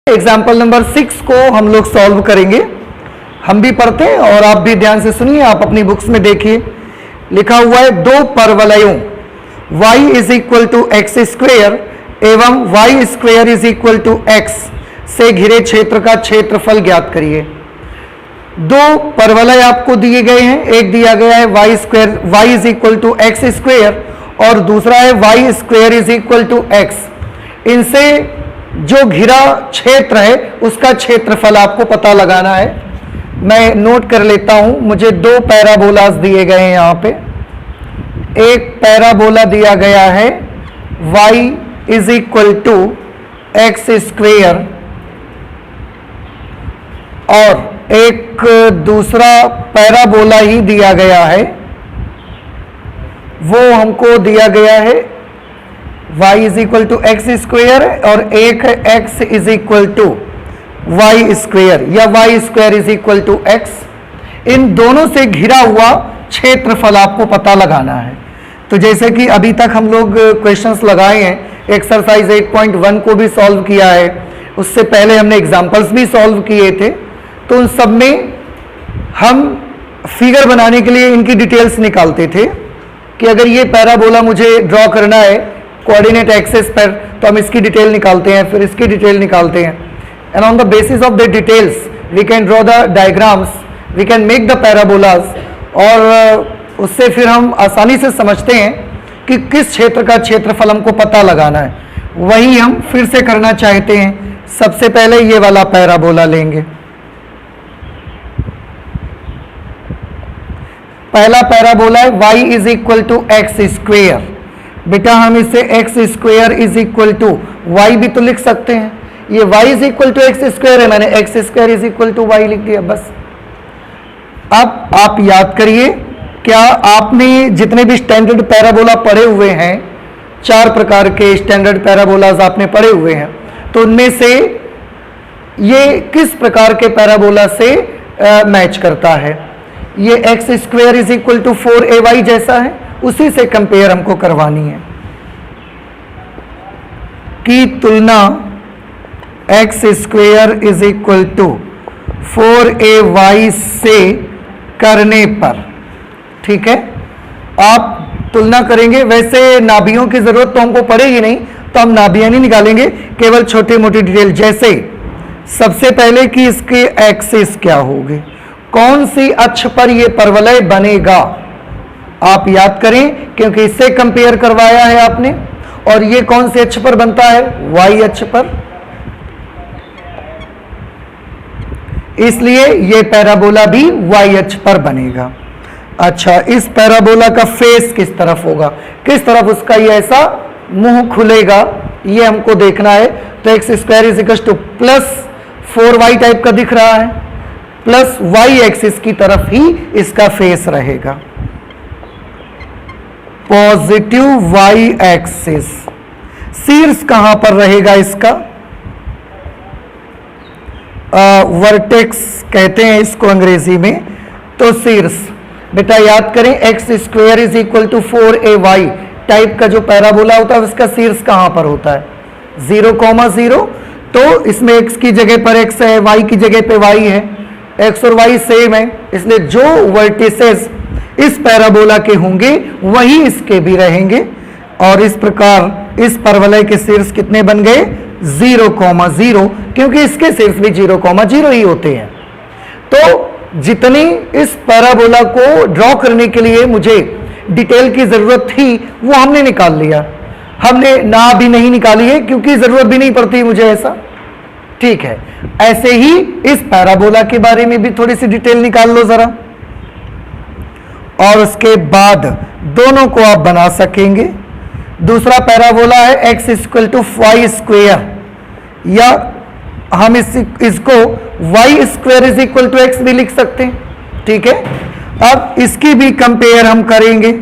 Example number 6 को हम लोग सॉल्व करेंगे। हम भी पढ़ते हैं और आप भी ध्यान से सुनिए, आप अपनी बुक्स में देखिए। लिखा हुआ है दो परवलयों y is equal to x square एवं y square is equal to x से घिरे क्षेत्र का क्षेत्रफल ज्ञात करिए। दो परवलय आपको दिए गए हैं, एक दिया गया है y square y is equal to x square और दूसरा है y square is equal to x. इनसे जो घिरा क्षेत्र है उसका क्षेत्रफल आपको पता लगाना है। मैं नोट कर लेता हूं, मुझे दो पैराबोलास दिए गए हैं यहां पे। एक पैराबोला दिया गया है y is equal to x square और एक दूसरा पैराबोला ही दिया गया है, वो हमको दिया गया है y is equal to x square और एक है x is equal to y square या y square is equal to x. इन दोनों से घिरा हुआ क्षेत्रफल आपको पता लगाना है। तो जैसे कि अभी तक हम लोग क्वेश्चंस लगाए हैं, एक्सरसाइज 8.1 को भी सॉल्व किया है, उससे पहले हमने एग्जांपल्स भी सॉल्व किए थे। तो उन सब में हम फिगर बनाने के लिए इनकी डिटेल्स निकालते थे कि अगर ये पैराबोला मुझे ड्रॉ करना है कोऑर्डिनेट एक्सिस पर, तो हम इसकी डिटेल निकालते हैं, फिर इसकी डिटेल निकालते हैं, and on the basis of the details we can draw the diagrams, we can make the parabolas. और उससे फिर हम आसानी से समझते हैं कि किस क्षेत्र का क्षेत्रफल हमको पता लगाना है। वही हम फिर से करना चाहते हैं। सबसे पहले ये वाला पैराबोला लेंगे। पहला पैराबोला है y is equal to x square. बेटा हम इसे x square is equal to y भी तो लिख सकते हैं। ये y is equal to x square है, मैंने x square is equal to y लिख दिया बस। अब आप याद करिए, क्या आपने जितने भी स्टैंडर्ड पैराबोला पढ़े हुए हैं, 4 प्रकार के स्टैंडर्ड पैराबोलाज आपने पढ़े हुए हैं, तो उनमें से ये किस प्रकार के पैराबोला से मैच करता है? ये x square is equal to 4ay जैसा है, उसी से कंपेयर हमको करवानी है। की तुलना x square is equal to 4ay से करने पर, ठीक है, आप तुलना करेंगे। वैसे नाभियों की जरूरत तो हमको पड़ेगी नहीं, तो हम नाभियां नहीं निकालेंगे, केवल छोटी मोटी डिटेल। जैसे सबसे पहले कि इसके एक्सिस क्या होगी, कौन सी अक्ष पर यह परवलय बनेगा, आप याद करें, क्योंकि इससे कंपेयर करवाया है आपने। और ये कौन से अक्ष पर बनता है? वाई अक्ष पर, इसलिए ये पैराबोला भी वाई अक्ष पर बनेगा। अच्छा, इस पैराबोला का फेस किस तरफ होगा, किस तरफ उसका ये ऐसा मुंह खुलेगा, ये हमको देखना है। तो x square is equal two plus 4y type का दिख रहा है, प्लस वाई एक्सिस की तरफ ही इसका फेस रहेगा, पॉजिटिव वाई एक्सिस। शीर्ष कहां पर रहेगा इसका? वर्टेक्स कहते हैं इसको अंग्रेजी में। तो शीर्ष बेटा याद करें, x square is equal to 4ay type का जो पैराबोला होता है उसका शीर्ष कहां पर होता है? 0,0। तो इसमें x की जगह पर x है, y की जगह पे y है, x और y सेम है, इसलिए जो वर्टिसेस इस पैराबोला के होंगे वही इसके भी रहेंगे। और इस प्रकार इस परवलय के शीर्ष कितने बन गए? 0,0, क्योंकि इसके शीर्ष भी 0,0 ही होते हैं। तो जितनी इस पैराबोला को ड्रॉ करने के लिए मुझे डिटेल की जरूरत थी वो हमने निकाल लिया। हमने ना भी नहीं निकाली है क्योंकि जरूरत भी नहीं पड़ती मुझे ऐसा, ठीक है। ऐसे ही इस पैराबोला के बारे में भी थोड़ी सी डिटेल निकाल लो जरा, और उसके बाद दोनों को आप बना सकेंगे। दूसरा पैराबोला है x equal to y square, या हम इसको y square is equal to x भी लिख सकते हैं, ठीक है। अब इसकी भी कंपेयर हम करेंगे।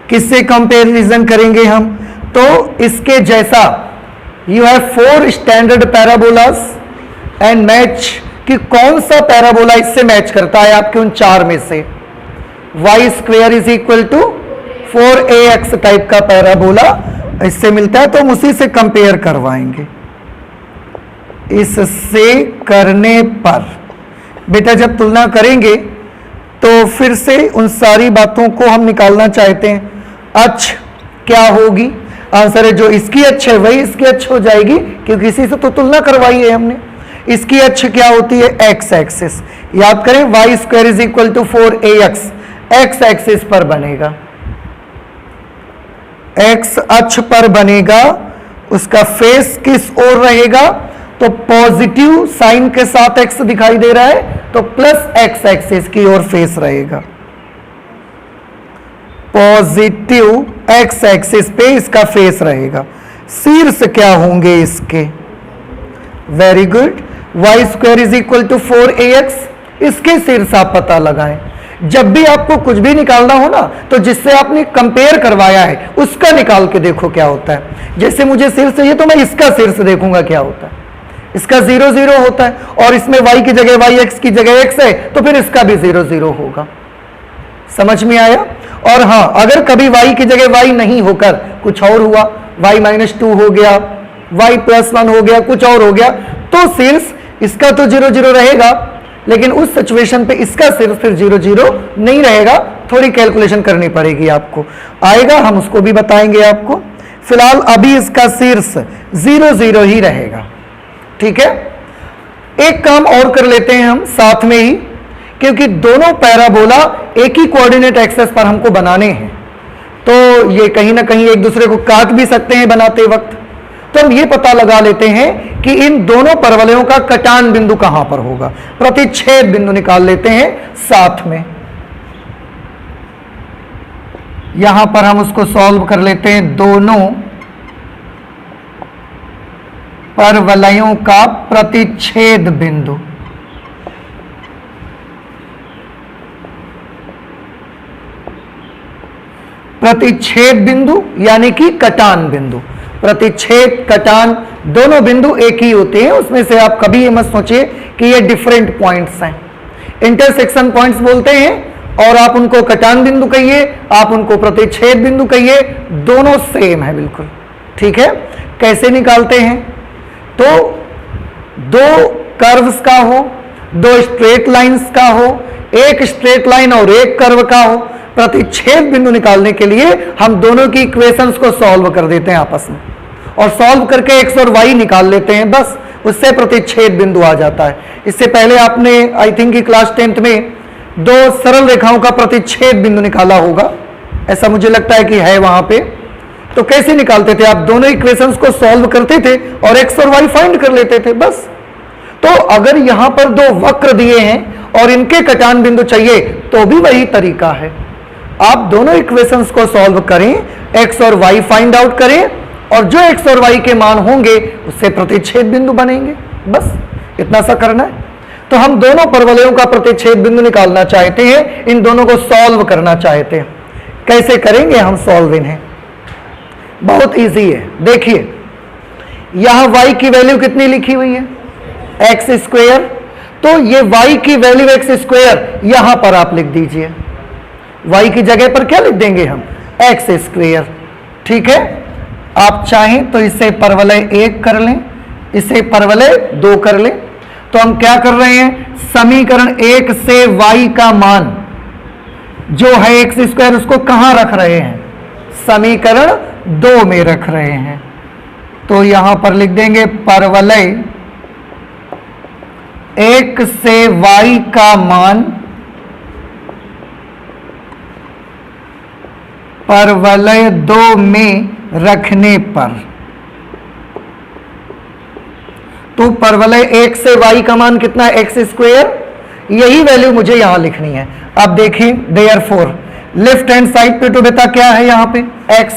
किससे कंपेरिजन करेंगे हम? तो इसके जैसा you have 4 standard parabolas and match कि कौन सा पैराबोला इससे मैच करता है आपके उन 4 में से। Y square is equal to 4ax type का पैराबोला इससे मिलता है तो हम उसी से कंपेयर करवाएंगे। इससे करने पर बेटा जब तुलना करेंगे तो फिर से उन सारी बातों को हम निकालना चाहते हैं। अक्ष क्या होगी? आंसर है जो इसकी अक्ष है वही इसकी अक्ष हो जाएगी, क्योंकि इसी से तो तुलना करवाई है हमने। इसकी अक्ष क्या होती है? X axis. याद करें y square is equal to 4ax, x axis पर बनेगा, एक्स अक्ष पर बनेगा। उसका फेस किस ओर रहेगा? तो पॉजिटिव साइन के साथ एक्स दिखाई दे रहा है तो प्लस एक्स एक्सिस की ओर फेस रहेगा। पॉजिटिव एक्स एक्सिस पे इसका फेस रहेगा। शीर्ष क्या होंगे इसके? Very good, y square is equal to 4ax, इसके शीर्ष आप पता लगाएं। जब भी आपको कुछ भी निकालना हो ना तो जिससे आपने कंपेयर करवाया है उसका निकाल के देखो क्या होता है। जैसे मुझे शीर्ष चाहिए तो मैं इसका शीर्ष देखूंगा क्या होता है। इसका 0 0 होता है और इसमें y की जगह y, x की जगह x है तो फिर इसका भी 0 0 होगा। समझ में आया? और हाँ, अगर कभी y की जगह y नहीं होकर कुछ और हुआ, y-2 हो गया, y+1 हो गया, कुछ और हो गया, तो शीर्ष इसका तो 0 0 रहेगा, लेकिन उस सिचुएशन पे इसका शीर्ष फिर 0 0 नहीं रहेगा। थोड़ी कैलकुलेशन करनी पड़ेगी आपको, आएगा, हम उसको भी बताएंगे आपको। फिलहाल अभी इसका शीर्ष 0 0 ही रहेगा। ठीक है, एक काम और कर लेते हैं हम साथ में ही, क्योंकि दोनों पैराबोला एक ही कोऑर्डिनेट एक्सेस पर हमको बनाने हैं, तो ये कहीं ना कहीं एक दूसरे को काट भी सकते हैं बनाते वक्त। तो हम ये पता लगा लेते हैं कि इन दोनों परवलयों का कटान बिंदु कहां पर होगा। प्रतिच्छेद बिंदु निकाल लेते हैं साथ में। यहां पर हम उसको सॉल्व कर लेते हैं। दोनों परवलयों का प्रतिच्छेद बिंदु, प्रतिच्छेद बिंदु यानी कि कटान बिंदु। प्रतिच्छेद कटान दोनों बिंदु एक ही होते हैं, उसमें से आप कभी ये मत सोचिए कि ये डिफरेंट पॉइंट्स हैं। इंटरसेक्शन पॉइंट्स बोलते हैं और आप उनको कटान बिंदु कहिए, आप उनको प्रतिच्छेद बिंदु कहिए, दोनों सेम है बिल्कुल। ठीक है, कैसे निकालते हैं? तो दो कर्व्स का हो, दो स्ट्रेट लाइंस का हो, एक स्ट्रेट लाइन और एक कर्व का हो, प्रतिच्छेद बिंदु निकालने के लिए हम दोनों की इक्वेशंस को सॉल्व कर देते हैं आपस में, और सॉल्व करके x और y निकाल लेते हैं, बस उससे प्रतिच्छेद बिंदु आ जाता है। इससे पहले आपने आई थिंक कि क्लास 10th में दो सरल रेखाओं का प्रतिच्छेद बिंदु निकाला होगा, ऐसा मुझे लगता है कि है वहां पे। तो कैसे निकालते थे? आप दोनों इक्वेशंस को सॉल्व करते थे और x और y फाइंड कर लेते थे बस। तो अगर यहां पर दो वक्र दिए हैं और इनके कटान बिंदु चाहिए तो भी वही तरीका है। आप दोनों इक्वेशंस को सॉल्व करें, x और y फाइंड आउट करें, और जो x और y के मान होंगे उससे प्रतिच्छेद बिंदु बनेंगे, बस इतना सा करना है। तो हम दोनों परवलयों का प्रतिच्छेद बिंदु निकालना चाहते हैं, इन दोनों को सॉल्व करना चाहते हैं। कैसे करेंगे हम सॉल्व इन्हें? बहुत इजी है। देखिए यहां y की वैल्यू कितनी लिखी हुई है? X square. तो ये y की वैल्यू एक्स स्क्वेयर यहां पर आप लिख दीजिए। y की जगह पर क्या लिख देंगे हम? X square. ठीक है, आप चाहें तो इसे परवलय 1 कर लें, इसे परवलय 2 कर लें। तो हम क्या कर रहे हैं? समीकरण 1 से y का मान जो है एक्स स्क्वायर उसको कहां रख रहे हैं? समीकरण 2 में रख रहे हैं। तो यहां पर लिख देंगे परवलय 1 से y का मान परवलय 2 में रखने पर। तो परवलय 1 से y का मान कितना है? X square. यही वैल्यू मुझे यहां लिखनी है। अब देखें, देयरफॉर लेफ्ट हैंड साइड पे तो बेटा क्या है यहां पे? x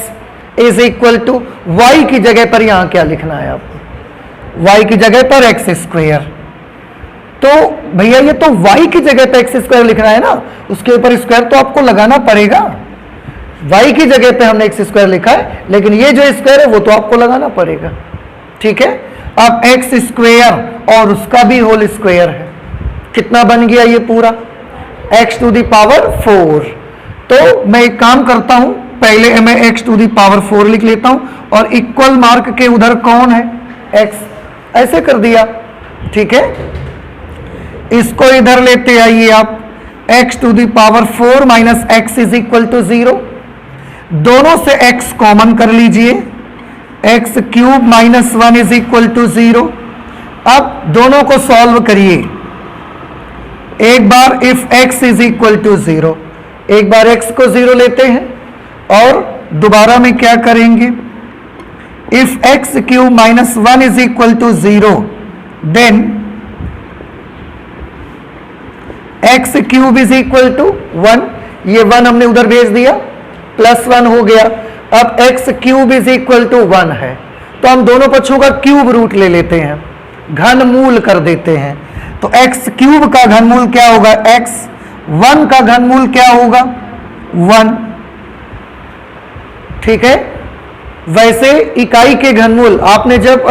is equal to y की जगह पर यहां क्या लिखना है आपको? y की जगह पर एक्स स्क्वेयर। तो भैया ये तो y की जगह पर एक्स स्क्वायर लिखना है ना, उसके ऊपर स्क्वायर तो आपको लगाना पड़ेगा। y की जगह पे हमने एक्स स्क्वायर लिखा है, लेकिन ये जो स्क्वायर है वो तो आपको लगाना पड़ेगा। ठीक है, अब एक्स स्क्वायर और उसका भी होल स्क्वायर है, कितना बन गया ये पूरा? x to the power 4। तो मैं एक काम करता हूं, पहले मैं x टू दी पावर 4 लिख लेता हूं और इक्वल मार्क के उधर कौन है, x, ऐसे कर दिया, ठीक है। इसको इधर लेते आइए आप, x to the power 4 minus x is equal to 0, दोनों से x कॉमन कर लीजिए, x cube minus 1 is equal to 0। अब दोनों को सॉल्व करिए, एक बार if x is equal to 0, एक बार x को 0 लेते हैं और दोबारा में क्या करेंगे, if x cube minus 1 is equal to 0 then x cube is equal to 1, ये 1 हमने उधर भेज दिया, प्लस 1 हो गया। अब x cube is equal to 1 है, तो हम दोनों पक्षों का क्यूब रूट ले लेते हैं, घनमूल कर देते हैं। तो एक्स क्यूब का घनमूल क्या होगा x, 1 का घनमूल क्या होगा 1, ठीक है। वैसे इकाई के घनमूल आपने जब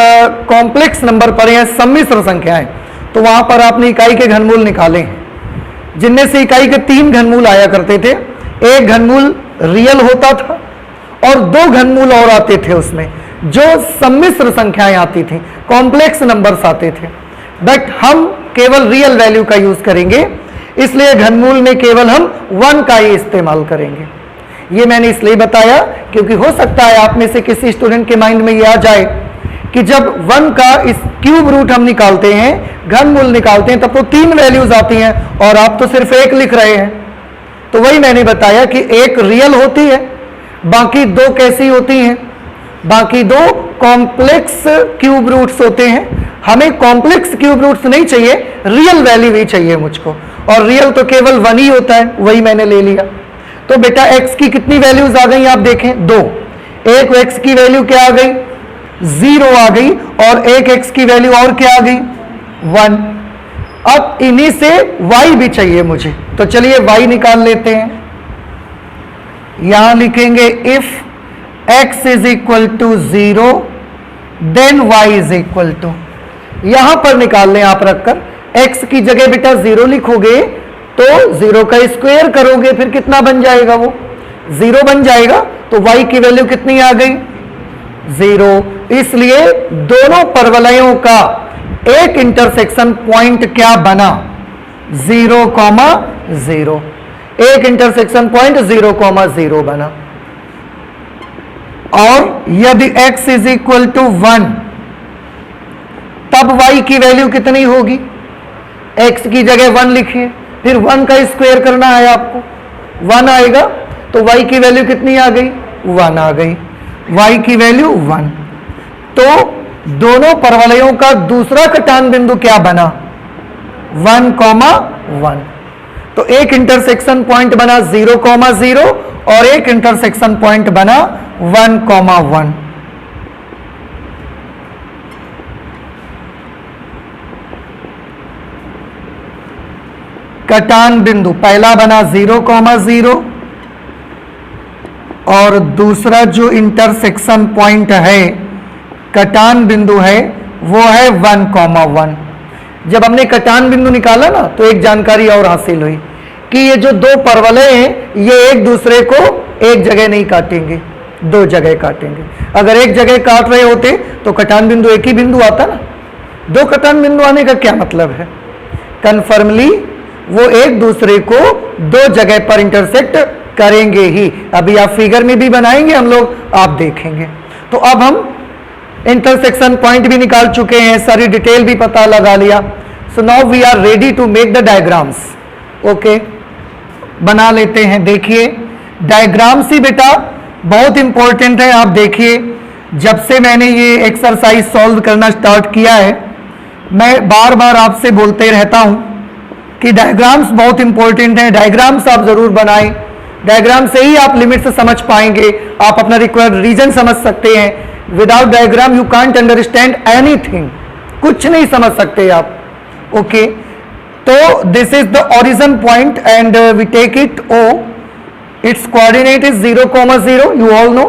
कॉम्प्लेक्स नंबर पढ़े हैं, सम्मिश्र संख्याएं, तो वहां पर आपने इकाई के घनमूल निकाले हैं, जिनमें से इकाई के 3 घनमूल आया करते थे। एक घनमूल रियल होता था और 2 घनमूल और आते थे उसमें, जो सम्मिश्र संख्याएं आती थी, कॉम्प्लेक्स नंबर्स आते थे। बट हम केवल रियल वैल्यू का यूज करेंगे, इसलिए घनमूल में केवल हम 1 का ही इस्तेमाल करेंगे। ये मैंने इसलिए बताया क्योंकि हो सकता है आप में से किसी स्टूडेंट के माइंड में ये आ जाए कि जब 1 का इस क्यूब रूट हम निकालते हैं, घनमूल निकालते हैं, तब तो 3 वैल्यूज आती हैं और आप तो सिर्फ 1 लिख रहे हैं। तो वही मैंने बताया कि एक रियल होती है, बाकी 2 कैसी होती हैं, बाकी 2 कॉम्प्लेक्स क्यूब रूट्स होते हैं। हमें कॉम्प्लेक्स क्यूब रूट्स नहीं चाहिए, रियल वैल्यू ही चाहिए मुझको, और रियल तो केवल 1 ही होता है, वही मैंने ले लिया। तो बेटा x की कितनी वैल्यूज आ गई आप देखें, 2। एक x की वैल्यू क्या आ गई 0 आ गई, और एक x की वैल्यू और क्या आ गई 1। अब इन्हीं से y भी चाहिए मुझे, तो चलिए y निकाल लेते हैं। यहां लिखेंगे if x is equal to 0 then y is equal to, यहां पर निकाल लें आप रखकर, x की जगह बेटा 0 लिखोगे तो 0 का स्क्वायर करोगे, फिर कितना बन जाएगा, वो 0 बन जाएगा। तो y की वैल्यू कितनी आ गई 0। इसलिए दोनों परवलयों का एक इंटरसेक्शन पॉइंट क्या बना 0,0, एक इंटरसेक्शन पॉइंट 0,0 बना। और यदि x इज इक्वल टू 1 तब y की वैल्यू कितनी होगी, x की जगह 1 लिखिए, फिर 1 का स्क्वायर करना है आपको, 1 आएगा, तो y की वैल्यू कितनी आ गई 1 आ गई, y की वैल्यू 1। तो दोनों परवलयों का दूसरा कटान बिंदु क्या बना 1,1। तो एक इंटरसेक्शन पॉइंट बना 0,0 और एक इंटरसेक्शन पॉइंट बना 1,1। कटान बिंदु पहला बना 0,0 और दूसरा जो इंटरसेक्शन पॉइंट है, कटान बिंदु है, वो है 1,1। जब हमने कटान बिंदु निकाला ना, तो एक जानकारी और हासिल हुई कि ये जो 2 परवलय हैं, ये एक दूसरे को एक जगह नहीं काटेंगे, 2 जगह काटेंगे। अगर एक जगह काट रहे होते तो कटान बिंदु एक ही बिंदु आता ना, 2 कटान बिंदु आने का क्या मतलब है, कन्फर्मली वो एक दूसरे को 2 जगह पर इंटरसेक्ट करेंगे ही। अभी आप फिगर में भी बनाएंगे हम लोग, आप देखेंगे। तो अब हम इंटरसेक्शन पॉइंट भी निकाल चुके हैं, सारी डिटेल भी पता लगा लिया। So now we are ready to make the diagrams. Okay, बना लेते हैं। देखिए डायग्राम्स ही बेटा बहुत इंपॉर्टेंट है। आप देखिए, जब से मैंने ये एक्सरसाइज सॉल्व करना स्टार्ट किया है, मैं बार बार आपसे बोलते रहता हूं कि डायग्राम्स बहुत इंपॉर्टेंट हैं, डायग्राम्स आप जरूर बनाएं। डायग्राम से ही आप लिमिट से समझ पाएंगे, आप अपना रिक्वायर्ड रीजन समझ सकते हैं। Without diagram you can't understand anything, कुछ नहीं समझ सकते आप। ओके, तो this is the origin point and we take it O, it's coordinate is 0,0, you all know.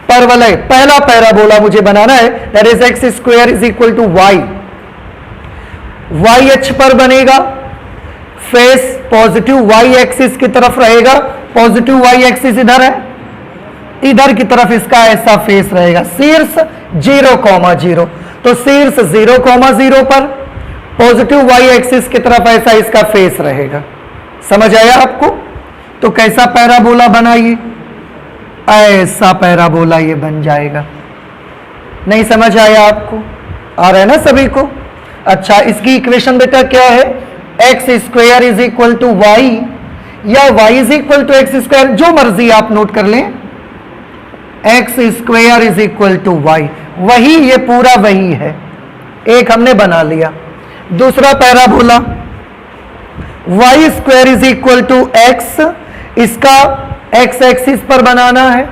परवलय पहला पैराबोला मुझे बनाना है, that is x square is equal to y. Y अक्ष पर बनेगा, फेस पॉजिटिव वाई एक्सिस की तरफ रहेगा, पॉजिटिव वाई एक्सिस इधर है, इधर की तरफ इसका ऐसा फेस रहेगा, शीर्ष 0,0, तो शीर्ष 0,0 पर पॉजिटिव वाई एक्सिस की तरफ ऐसा इसका फेस रहेगा। समझ आया आपको? तो कैसा पैराबोला बना ये? ऐसा पैराबोला ये बन जाएगा। नहीं समझ आया आपको? आ रहा है ना सभी को? अच्छा, इसकी इक्वेशन बेटा क्या है? X square is equal to y या y is equal to x square, जो मर्जी आप नोट कर लें। X square is equal to y, वही ये पूरा वही है, एक हमने बना लिया। दूसरा parabola y square is equal to x, इसका एक्स एक्सिस पर बनाना है,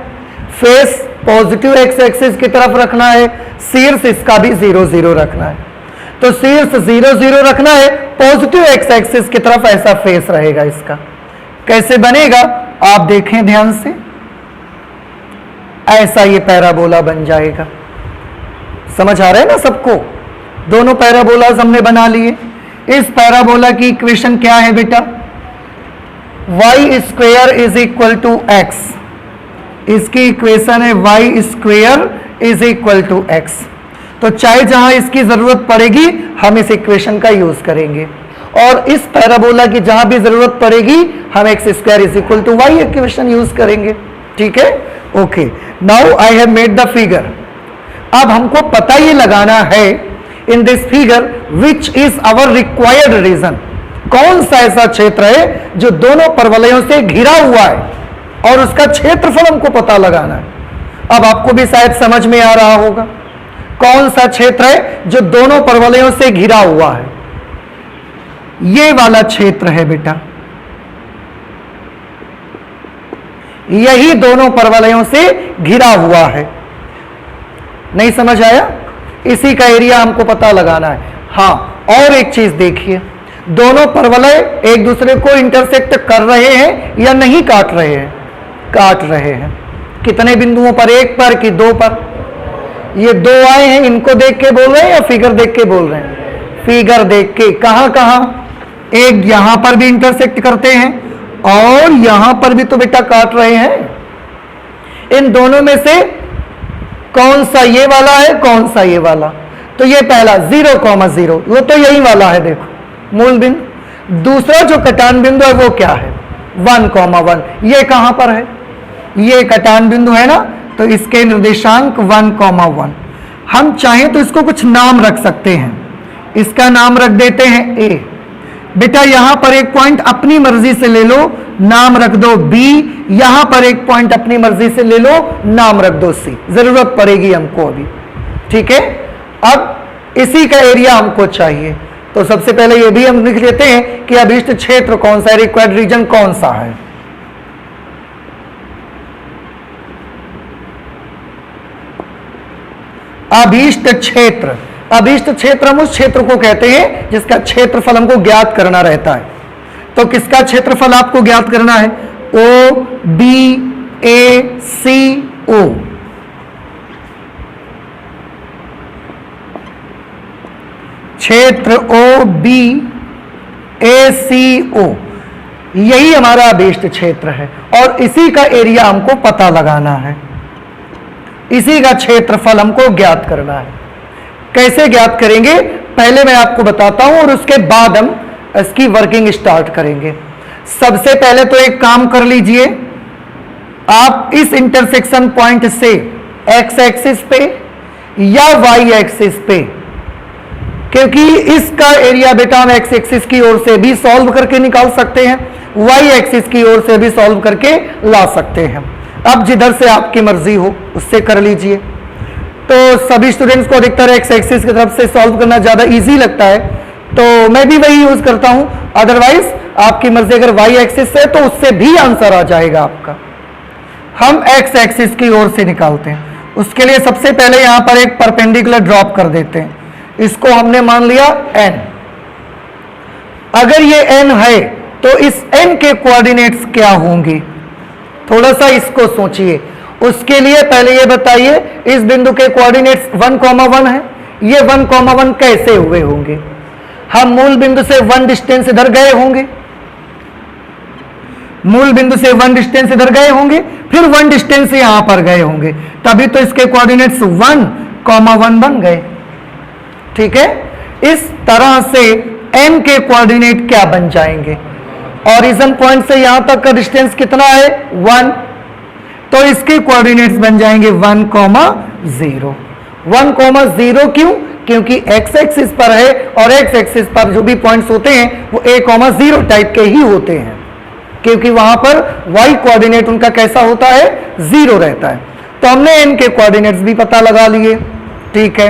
फेस पॉजिटिव एक्स एक्सिस की तरफ रखना है, शीर्ष इसका भी 0, 0 रखना है। तो शीर्ष 0, 0 रखना है, पॉजिटिव एक्स एक्सिस की तरफ ऐसा फेस रहेगा इसका। कैसे बनेगा आप देखें ध्यान से, ऐसा ये पैराबोला बन जाएगा। समझ आ रहा है ना सबको? दोनों पैराबोलास हमने बना लिए। इस पैराबोला की इक्वेशन क्या है बेटा? Y square is equal to x, इसकी इक्वेशन है y square is equal to x. तो चाहे जहां इसकी जरूरत पड़ेगी हम इस इक्वेशन का यूज करेंगे, और इस पैराबोला की जहां भी जरूरत पड़ेगी हम x square is equal to y equation use करेंगे। ठीक है? Okay, now I have made the figure. अब हमको पता ये लगाना है in this figure which is our required region, कौन सा ऐसा क्षेत्र है जो दोनों परवलयों से घिरा हुआ है, और उसका क्षेत्रफल हमको पता लगाना है। अब आपको भी शायद समझ में आ रहा होगा कौन सा क्षेत्र है जो दोनों परवलयों से घिरा हुआ है। ये वाला क्षेत्र है बेटा, यही दोनों परवलयों से घिरा हुआ है। नहीं समझ आया? इसी का एरिया हमको पता लगाना है। हाँ, और एक चीज देखिए, दोनों परवलय एक दूसरे को इंटरसेक्ट कर रहे हैं या नहीं काट रहे हैं? काट रहे हैं। कितने बिंदुओं पर? एक पर कि दो पर? ये दो आए हैं, इनको देख के बोल रहे हैं या फिगर देख के बोल रहे हैं? फिगर देख के। कहां कहां? एक यहां पर भी इंटरसेक्ट करते हैं और यहां पर भी तो बेटा काट रहे हैं। इन दोनों में से कौन सा ये वाला है, कौन सा ये वाला? तो ये पहला 0,0, वो तो यही वाला है, देखो मूल बिंदु। दूसरा जो कटान बिंदु है वो क्या है? 1,1। ये कहां पर है? ये कटान बिंदु है ना, तो इसके निर्देशांक 1,1। हम चाहें तो इसको कुछ नाम रख सकते हैं। इसका नाम रख देते हैं ए। बेटा यहां पर एक पॉइंट अपनी मर्जी से ले लो, नाम रख दो बी। यहां पर एक पॉइंट अपनी मर्जी से ले लो, नाम रख दो सी। जरूरत पड़ेगी हमको अभी। ठीक है? अब इसी का एरिया हमको चाहिए, तो सबसे पहले ये भी हम लिख लेते हैं कि अभीष्ट क्षेत्र कौन सा है, रिक्वायर्ड रीजन कौन सा है। अभीष्ट क्षेत्र, अभीष्ट क्षेत्र हम उस क्षेत्र को कहते हैं जिसका क्षेत्रफल हमको ज्ञात करना रहता है। तो किसका क्षेत्रफल आपको ज्ञात करना है? ओ बी ए सी ओ। क्षेत्र ओ बी ए सी ओ, यही हमारा अभीष्ट क्षेत्र है, और इसी का एरिया हमको पता लगाना है, इसी का क्षेत्रफल हमको ज्ञात करना है। कैसे ज्ञात करेंगे पहले मैं आपको बताता हूं, और उसके बाद हम इसकी वर्किंग स्टार्ट करेंगे। सबसे पहले तो एक काम कर लीजिए, आप इस इंटरसेक्शन पॉइंट से एक्स एक्सिस पे या वाई एक्सिस पे, क्योंकि इसका एरिया बेटा हम एक्स एक्सिस की ओर से भी सॉल्व करके निकाल सकते हैं, वाई एक्सिस की ओर से भी सॉल्व करके ला सकते हैं। अब जिधर से आपकी मर्जी हो उससे कर लीजिए। तो सभी स्टूडेंट्स को अधिकतर एक्स एक्सिस की तरफ से सॉल्व करना ज़्यादा इजी लगता है, तो मैं भी वही यूज करता हूं। अदरवाइज आपकी मर्जी अगर वाई एक्सिस से तो उससे भी आंसर आ जाएगा आपका। हम एक्स एक्सिस की ओर से निकालते हैं। उसके लिए सबसे पहले यहां पर एक परपेंडिकुलर ड्रॉप कर देते हैं। इसको हमने मान लिया n। अगर ये n है तो इस n के कोऑर्डिनेट्स क्या होंगे, थोड़ा सा इसको सोचिए। उसके लिए पहले ये बताइए, इस बिंदु के कोऑर्डिनेट्स 1,1 है, ये 1,1 कैसे हुए होंगे? हम मूल बिंदु से 1 डिस्टेंस इधर गए होंगे, मूल बिंदु से 1 डिस्टेंस इधर गए होंगे, फिर 1 डिस्टेंस यहां पर गए होंगे, तभी तो इसके कोऑर्डिनेट्स 1,1 बन गए। ठीक है, इस तरह से n के कोऑर्डिनेट क्या बन जाएंगे? ओरिजिन पॉइंट से यहां तक का डिस्टेंस कितना है? 1, तो इसके कोऑर्डिनेट्स बन जाएंगे 1,0। 1,0 क्यों? क्योंकि x एक्सिस पर है और x एक्सिस पर जो भी पॉइंट्स होते हैं वो a,0 टाइप के ही होते हैं, क्योंकि वहां पर y कोऑर्डिनेट उनका कैसा होता है? 0 रहता है। तो हमने n के कोऑर्डिनेट्स भी पता लगा लिए। ठीक है,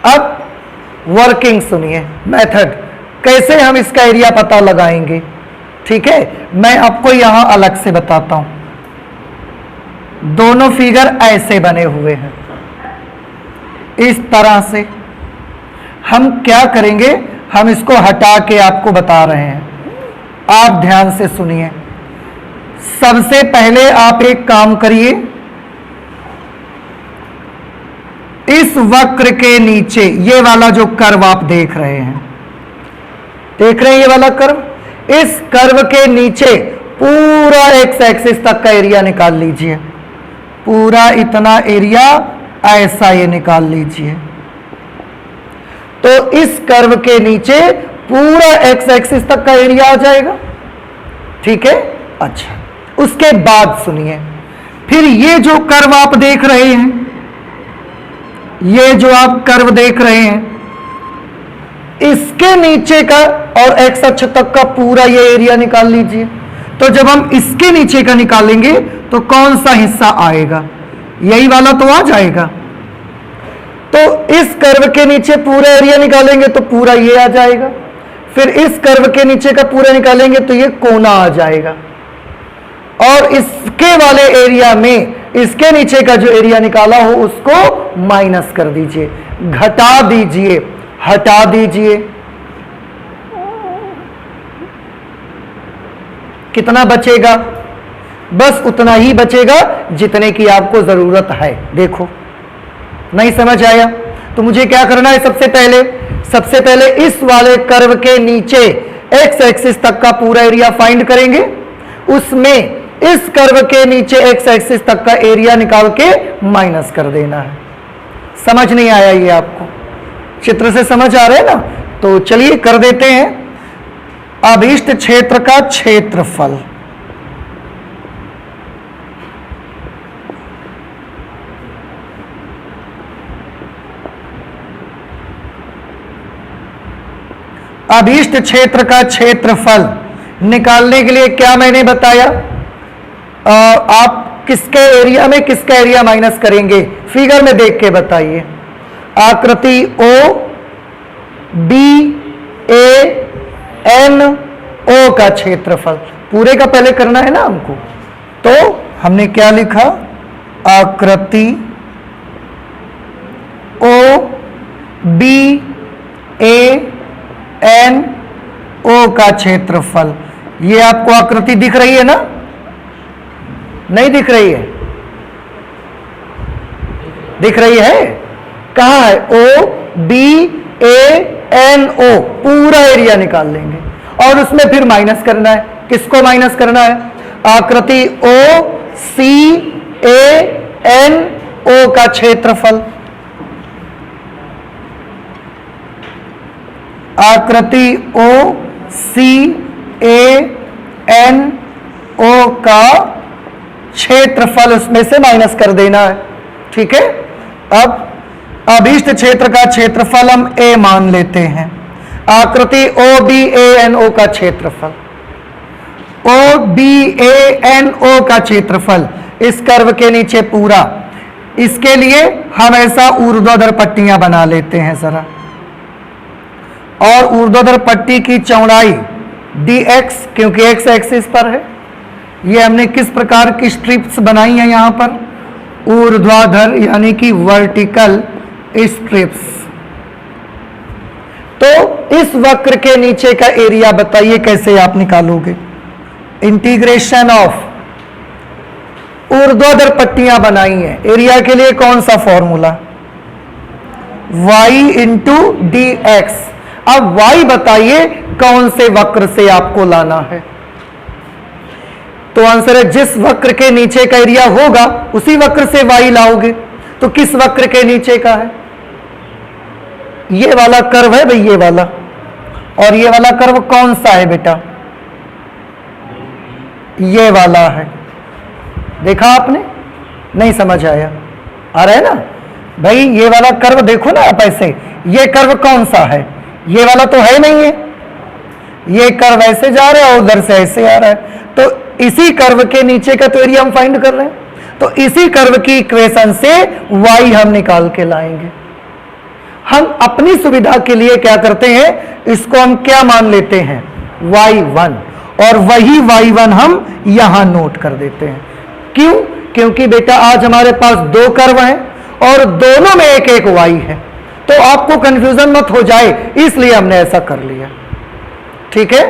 अब वर्किंग सुनिए, मेथड कैसे हम इसका एरिया पता लगाएंगे। ठीक है, मैं आपको यहां अलग से बताता हूं। दोनों फिगर ऐसे बने हुए हैं, इस तरह से हम क्या करेंगे, हम इसको हटा के आपको बता रहे हैं। आप ध्यान से सुनिए। सबसे पहले आप एक काम करिए, इस वक्र के नीचे ये वाला जो कर्व आप देख रहे हैं, देख रहे हैं ये वाला कर्व, इस कर्व के नीचे पूरा x एक्सिस तक का एरिया निकाल लीजिए। पूरा इतना एरिया ऐसा ये निकाल लीजिए। तो इस कर्व के नीचे पूरा x एक्सिस तक का एरिया आ जाएगा। ठीक है, अच्छा, उसके बाद सुनिए, फिर ये जो कर्व आप देख रहे हैं, ये जो आप कर्व देख रहे हैं, इसके नीचे का और x अक्ष तक का पूरा ये एरिया निकाल लीजिए। तो जब हम इसके नीचे का निकालेंगे तो कौन सा हिस्सा आएगा? यही वाला तो आ जाएगा। तो इस कर्व के नीचे पूरा एरिया निकालेंगे तो पूरा ये आ जाएगा, फिर इस कर्व के नीचे का पूरा निकालेंगे तो ये कोना आ जाएगा, और इसके वाले एरिया में इसके नीचे का जो एरिया निकाला हो उसको माइनस कर दीजिए, घटा दीजिए, हटा दीजिए। कितना बचेगा? बस उतना ही बचेगा जितने की आपको जरूरत है। देखो, नहीं समझ आया तो मुझे क्या करना है? सबसे पहले इस वाले कर्व के नीचे x एक्सिस तक का पूरा एरिया फाइंड करेंगे, उसमें इस कर्व के नीचे x एक्सिस तक का एरिया निकाल के माइनस कर देना है। समझ नहीं आया ये आपको? चित्र से समझ आ रहा है ना? तो चलिए कर देते हैं। अभीष्ट क्षेत्र का क्षेत्रफल, अभीष्ट क्षेत्र का क्षेत्रफल निकालने के लिए क्या मैंने बताया? आप किसके एरिया में किसका एरिया माइनस करेंगे? फिगर में देख के बताइए। आकृति O B A N O का क्षेत्रफल, पूरे का पहले करना है ना हमको, तो हमने क्या लिखा? आकृति O B A N O का क्षेत्रफल। ये आपको आकृति दिख रही है ना? नहीं दिख रही है? दिख रही है? कहां है? O B A N O, पूरा एरिया निकाल लेंगे और उसमें फिर माइनस करना है। किसको माइनस करना है? आकृति ओ सी ए एन ओ का क्षेत्रफल। आकृति ओ सी ए एन ओ का क्षेत्रफल उसमें से माइनस कर देना है। ठीक है, अब अभीष्ट क्षेत्र का क्षेत्रफल हम a मान लेते हैं। आकृति O B A N O का क्षेत्रफल, O B A N O का क्षेत्रफल इस कर्व के नीचे पूरा, इसके लिए हम ऐसा ऊर्ध्वाधर पट्टियां बना लेते हैं जरा, और ऊर्ध्वाधर पट्टी की चौड़ाई dx, क्योंकि x एक्सिस पर है, ये हमने किस प्रकार की स्ट्रिप्स बनाई है यहां पर? ऊर्ध्वाधर यानी कि वर्टिकल स्ट्रिप्स। तो इस वक्र के नीचे का एरिया बताइए कैसे आप निकालोगे? इंटीग्रेशन ऑफ, ऊर्ध्वाधर पट्टियां बनाई है, एरिया के लिए कौन सा formula? y into D x. अब y बताइए कौन से वक्र से आपको लाना है? तो आंसर है जिस वक्र के नीचे का एरिया होगा उसी वक्र से y लाओगे। तो किस वक्र के नीचे का है? ये वाला कर्व है भाई, ये वाला। और ये वाला कर्व कौन सा है बेटा? ये वाला है। देखा आपने? नहीं समझ आया? आ रहा है ना भाई? ये वाला कर्व देखो ना आप ऐसे, ये कर्व कौन सा है? ये वाला तो है नहीं है, ये कर्व ऐसे जा रहा है और उधर से ऐसे आ रहा है। तो इसी कर्व के नीचे का तो एरिया हम फाइंड कर रहे हैं। तो इसी कर्व की इक्वेशन से y हम निकाल के लाएंगे। हम अपनी सुविधा के लिए क्या करते हैं, इसको हम क्या मान लेते हैं? y1, और वही y1 हम यहां नोट कर देते हैं। क्यों? क्योंकि बेटा आज हमारे पास दो कर्व हैं और दोनों में एक एक y है, तो आपको कंफ्यूजन मत हो जाए, इसलिए हमने ऐसा कर लिया। ठीक है?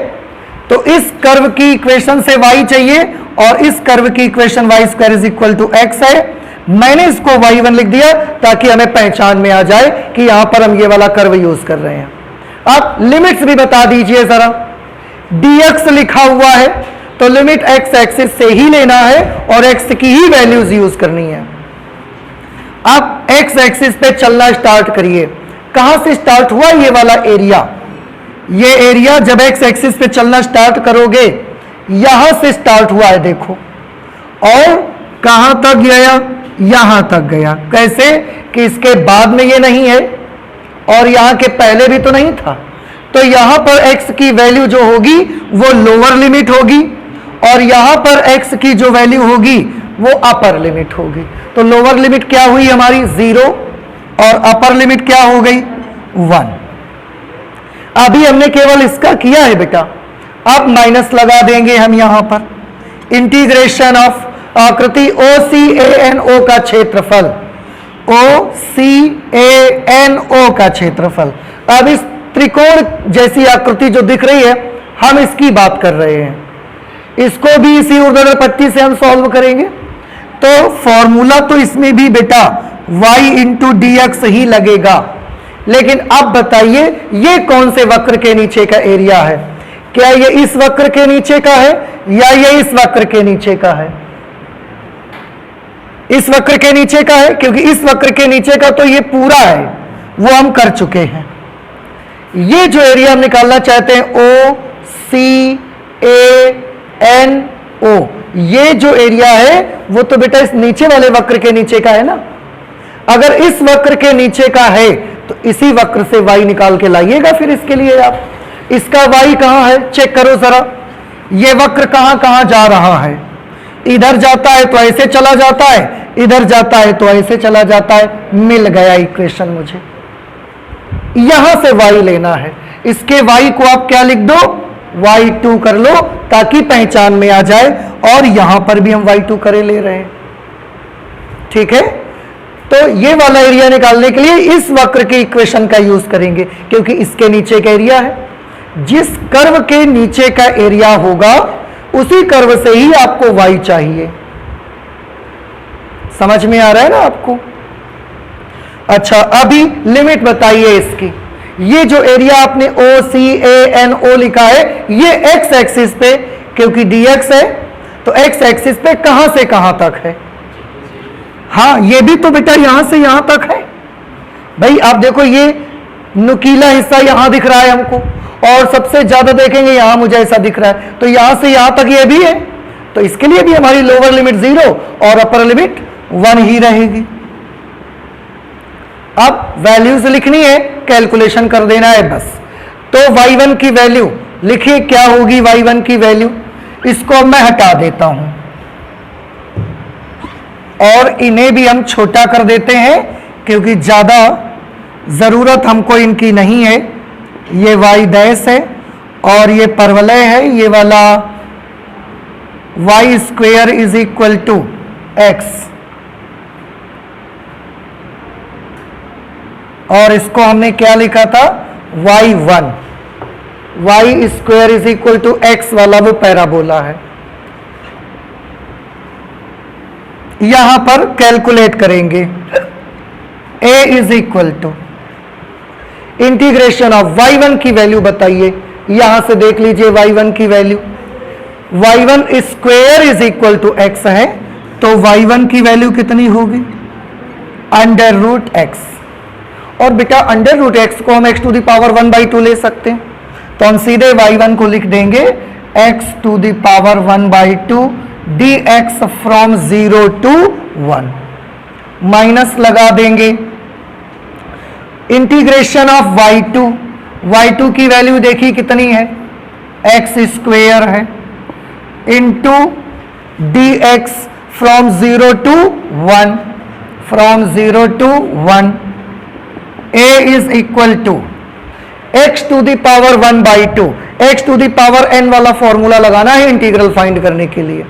तो इस कर्व की इक्वेशन से y चाहिए और इस कर्व की equation y square is equal to x है। मैंने इसको y1 लिख दिया ताकि हमें पहचान में आ जाए कि यहां पर हम ये वाला कर्व यूज कर रहे हैं। आप लिमिट्स भी बता दीजिए जरा। dx लिखा हुआ है तो लिमिट x एक्सिस से ही लेना है और x की ही वैल्यूज यूज करनी है। आप x एक्सिस पे चलना स्टार्ट करिए। कहां से स्टार्ट हुआ? ये वाला एरिया। ये एरिया जब x एक्सिस पे चलना स्टार्ट करोगे यहां से स्टार्ट हुआ है, देखो, और कहां तक गया? यहां तक गया। कैसे? कि इसके बाद में ये नहीं है और यहां के पहले भी तो नहीं था। तो यहां पर x की वैल्यू जो होगी वो लोअर लिमिट होगी और यहां पर x की जो वैल्यू होगी वो अपर लिमिट होगी। तो लोअर लिमिट क्या हुई हमारी? 0 और अपर लिमिट क्या हो गई? 1। अभी हमने केवल इसका किया है बेटा, अब माइनस लगा देंगे हम यहां पर। इंटीग्रेशन ऑफ आकृति OCANO का क्षेत्रफल, OCANO का क्षेत्रफल। अब इस त्रिकोण जैसी आकृति जो दिख रही है हम इसकी बात कर रहे हैं, इसको भी इसी ऊर्ध्वाधर पट्टी से हम सॉल्व करेंगे। तो फॉर्मूला तो इसमें भी बेटा y इंटू dx ही लगेगा। लेकिन अब बताइए ये कौन से वक्र के नीचे का एरिया है? क्या ये इस वक्र के नीचे का है या ये इस वक्र के नीचे का है? इस वक्र के नीचे का है, क्योंकि इस वक्र के नीचे का तो ये पूरा है, वो हम कर चुके हैं। ये जो एरिया हम निकालना चाहते हैं OCANO, ये जो एरिया है वो तो बेटा इस नीचे वाले वक्र के नीचे का है ना। अगर इस वक्र के नीचे का है तो इसी वक्र से y निकाल के लाइएगा। फिर इसके लिए आप इसका y कहां है चेक करो जरा। ये वक्र कहां कहां जा रहा है? इधर जाता है तो ऐसे चला जाता है, इधर जाता है तो ऐसे चला जाता है। मिल गया इक्वेशन मुझे। यहां से y लेना है, इसके y को आप क्या लिख दो? y2 कर लो ताकि पहचान में आ जाए। और यहां पर भी हम y2 करे ले रहे हैं। ठीक है? तो ये वाला एरिया निकालने के लिए इस वक्र के इक्वेशन का यूज करेंगे, क्योंकि इसके नीचे का एरिया है। जिस कर्व के नीचे का एरिया होगा उसी कर्व से ही आपको y चाहिए। समझ में आ रहा है ना आपको? अच्छा, अभी लिमिट बताइए इसकी। ये जो एरिया आपने OCANO लिखा है ये x एक्सिस पे, क्योंकि dx है तो x एक्सिस पे कहां से कहां तक है? हाँ, ये भी तो बेटा यहां से यहां तक है। भाई आप देखो ये नुकीला हिस्सा यहां दिख रहा है हमको, और सबसे ज्यादा देखेंगे यहां मुझे ऐसा दिख रहा है, तो यहां से यहां तक ये भी है। तो इसके लिए भी हमारी लोअर लिमिट 0 और अपर लिमिट 1 ही रहेगी। अब वैल्यूज लिखनी है, कैलकुलेशन कर देना है बस। तो y1 की वैल्यू लिखिए, क्या होगी y1 की वैल्यू? इसको मैं हटा देता हूं और इन्हें भी हम छोटा कर देते हैं, क्योंकि ज्यादा जरूरत हमको इनकी नहीं है। ये y डैश है और ये परवलय है, ये वाला y square is equal to x, और इसको हमने क्या लिखा था? y1। y square is equal to x वाला वो पैराबोला है। यहां पर कैलकुलेट करेंगे। a is equal to integration of y1 की वैल्यू बताइए। यहां से देख लीजिए y1 की value y1 square is equal to x है, तो y1 की वैल्यू कितनी होगी? Under root x. और बेटा अंडर रूट एक्स को हम x टू द पावर 1/2 ले सकते हैं, तो हम सीधे y1 को लिख देंगे x to the power 1/2 dx from 0 to 1, minus लगा देंगे। इंटीग्रेशन ऑफ y2 की वैल्यू देखिए कितनी है? x स्क्वेयर है into dx from 0 to 1, from 0 to 1 a is equal to x to the power 1/2। x to the power n वाला formula लगाना है इंटीग्रल फाइंड करने के लिए।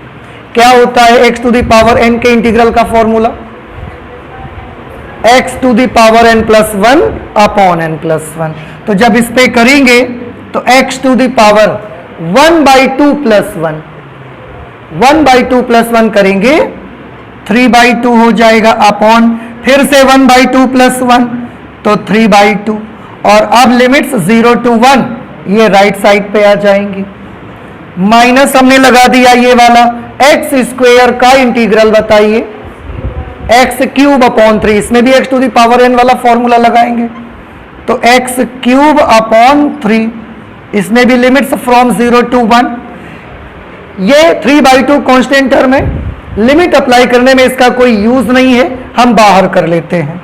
क्या होता है x to the power n के इंटीग्रल का formula? x to the power n plus 1 upon n plus 1। तो जब इस पे करेंगे तो x to the power 1/2 plus 1, 1/2 plus 1 करेंगे 3/2 हो जाएगा, अपॉन फिर से 1/2 प्लस 1 तो 3/2। और अब लिमिट्स 0 to 1 ये राइट साइड पे आ जाएंगी। माइनस हमने लगा दिया ये वाला, एक्स स्क्वेयर का इंटीग्रल बताइए, एक्स क्यूब अपॉन 3, इसमें भी x to the power n वाला फॉर्मूला लगाएंगे, तो एक्स क्यूब अपॉन 3, इसमें भी लिमिट्स फ्रॉम 0 to 1। ये 3/2 कांस्टेंट टर्म है, लिमिट अप्लाई करने में इसका कोई यूज नहीं है, हम बाहर कर लेते हैं,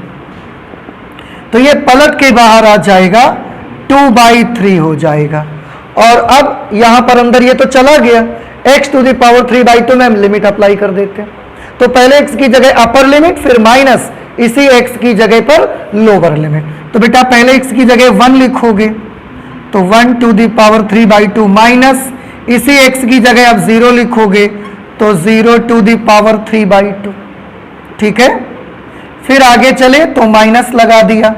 तो ये पलट के बाहर आ जाएगा, 2/3 हो जाएगा। और अब यहां पर अंदर ये तो चला गया, x टू द पावर 3/2 में हम लिमिट अप्लाई कर देते हैं, तो पहले x की जगह अपर लिमिट, फिर माइनस इसी x की जगह पर लोअर लिमिट। तो बेटा पहले x की जगह 1 लिखोगे, तो 1 टू द पावर 3/2 माइनस इसी x की जगह अब 0 लिखोगे, तो 0 टू द पावर 3/2। ठीक है, फिर आगे चले तो माइनस लगा दिया,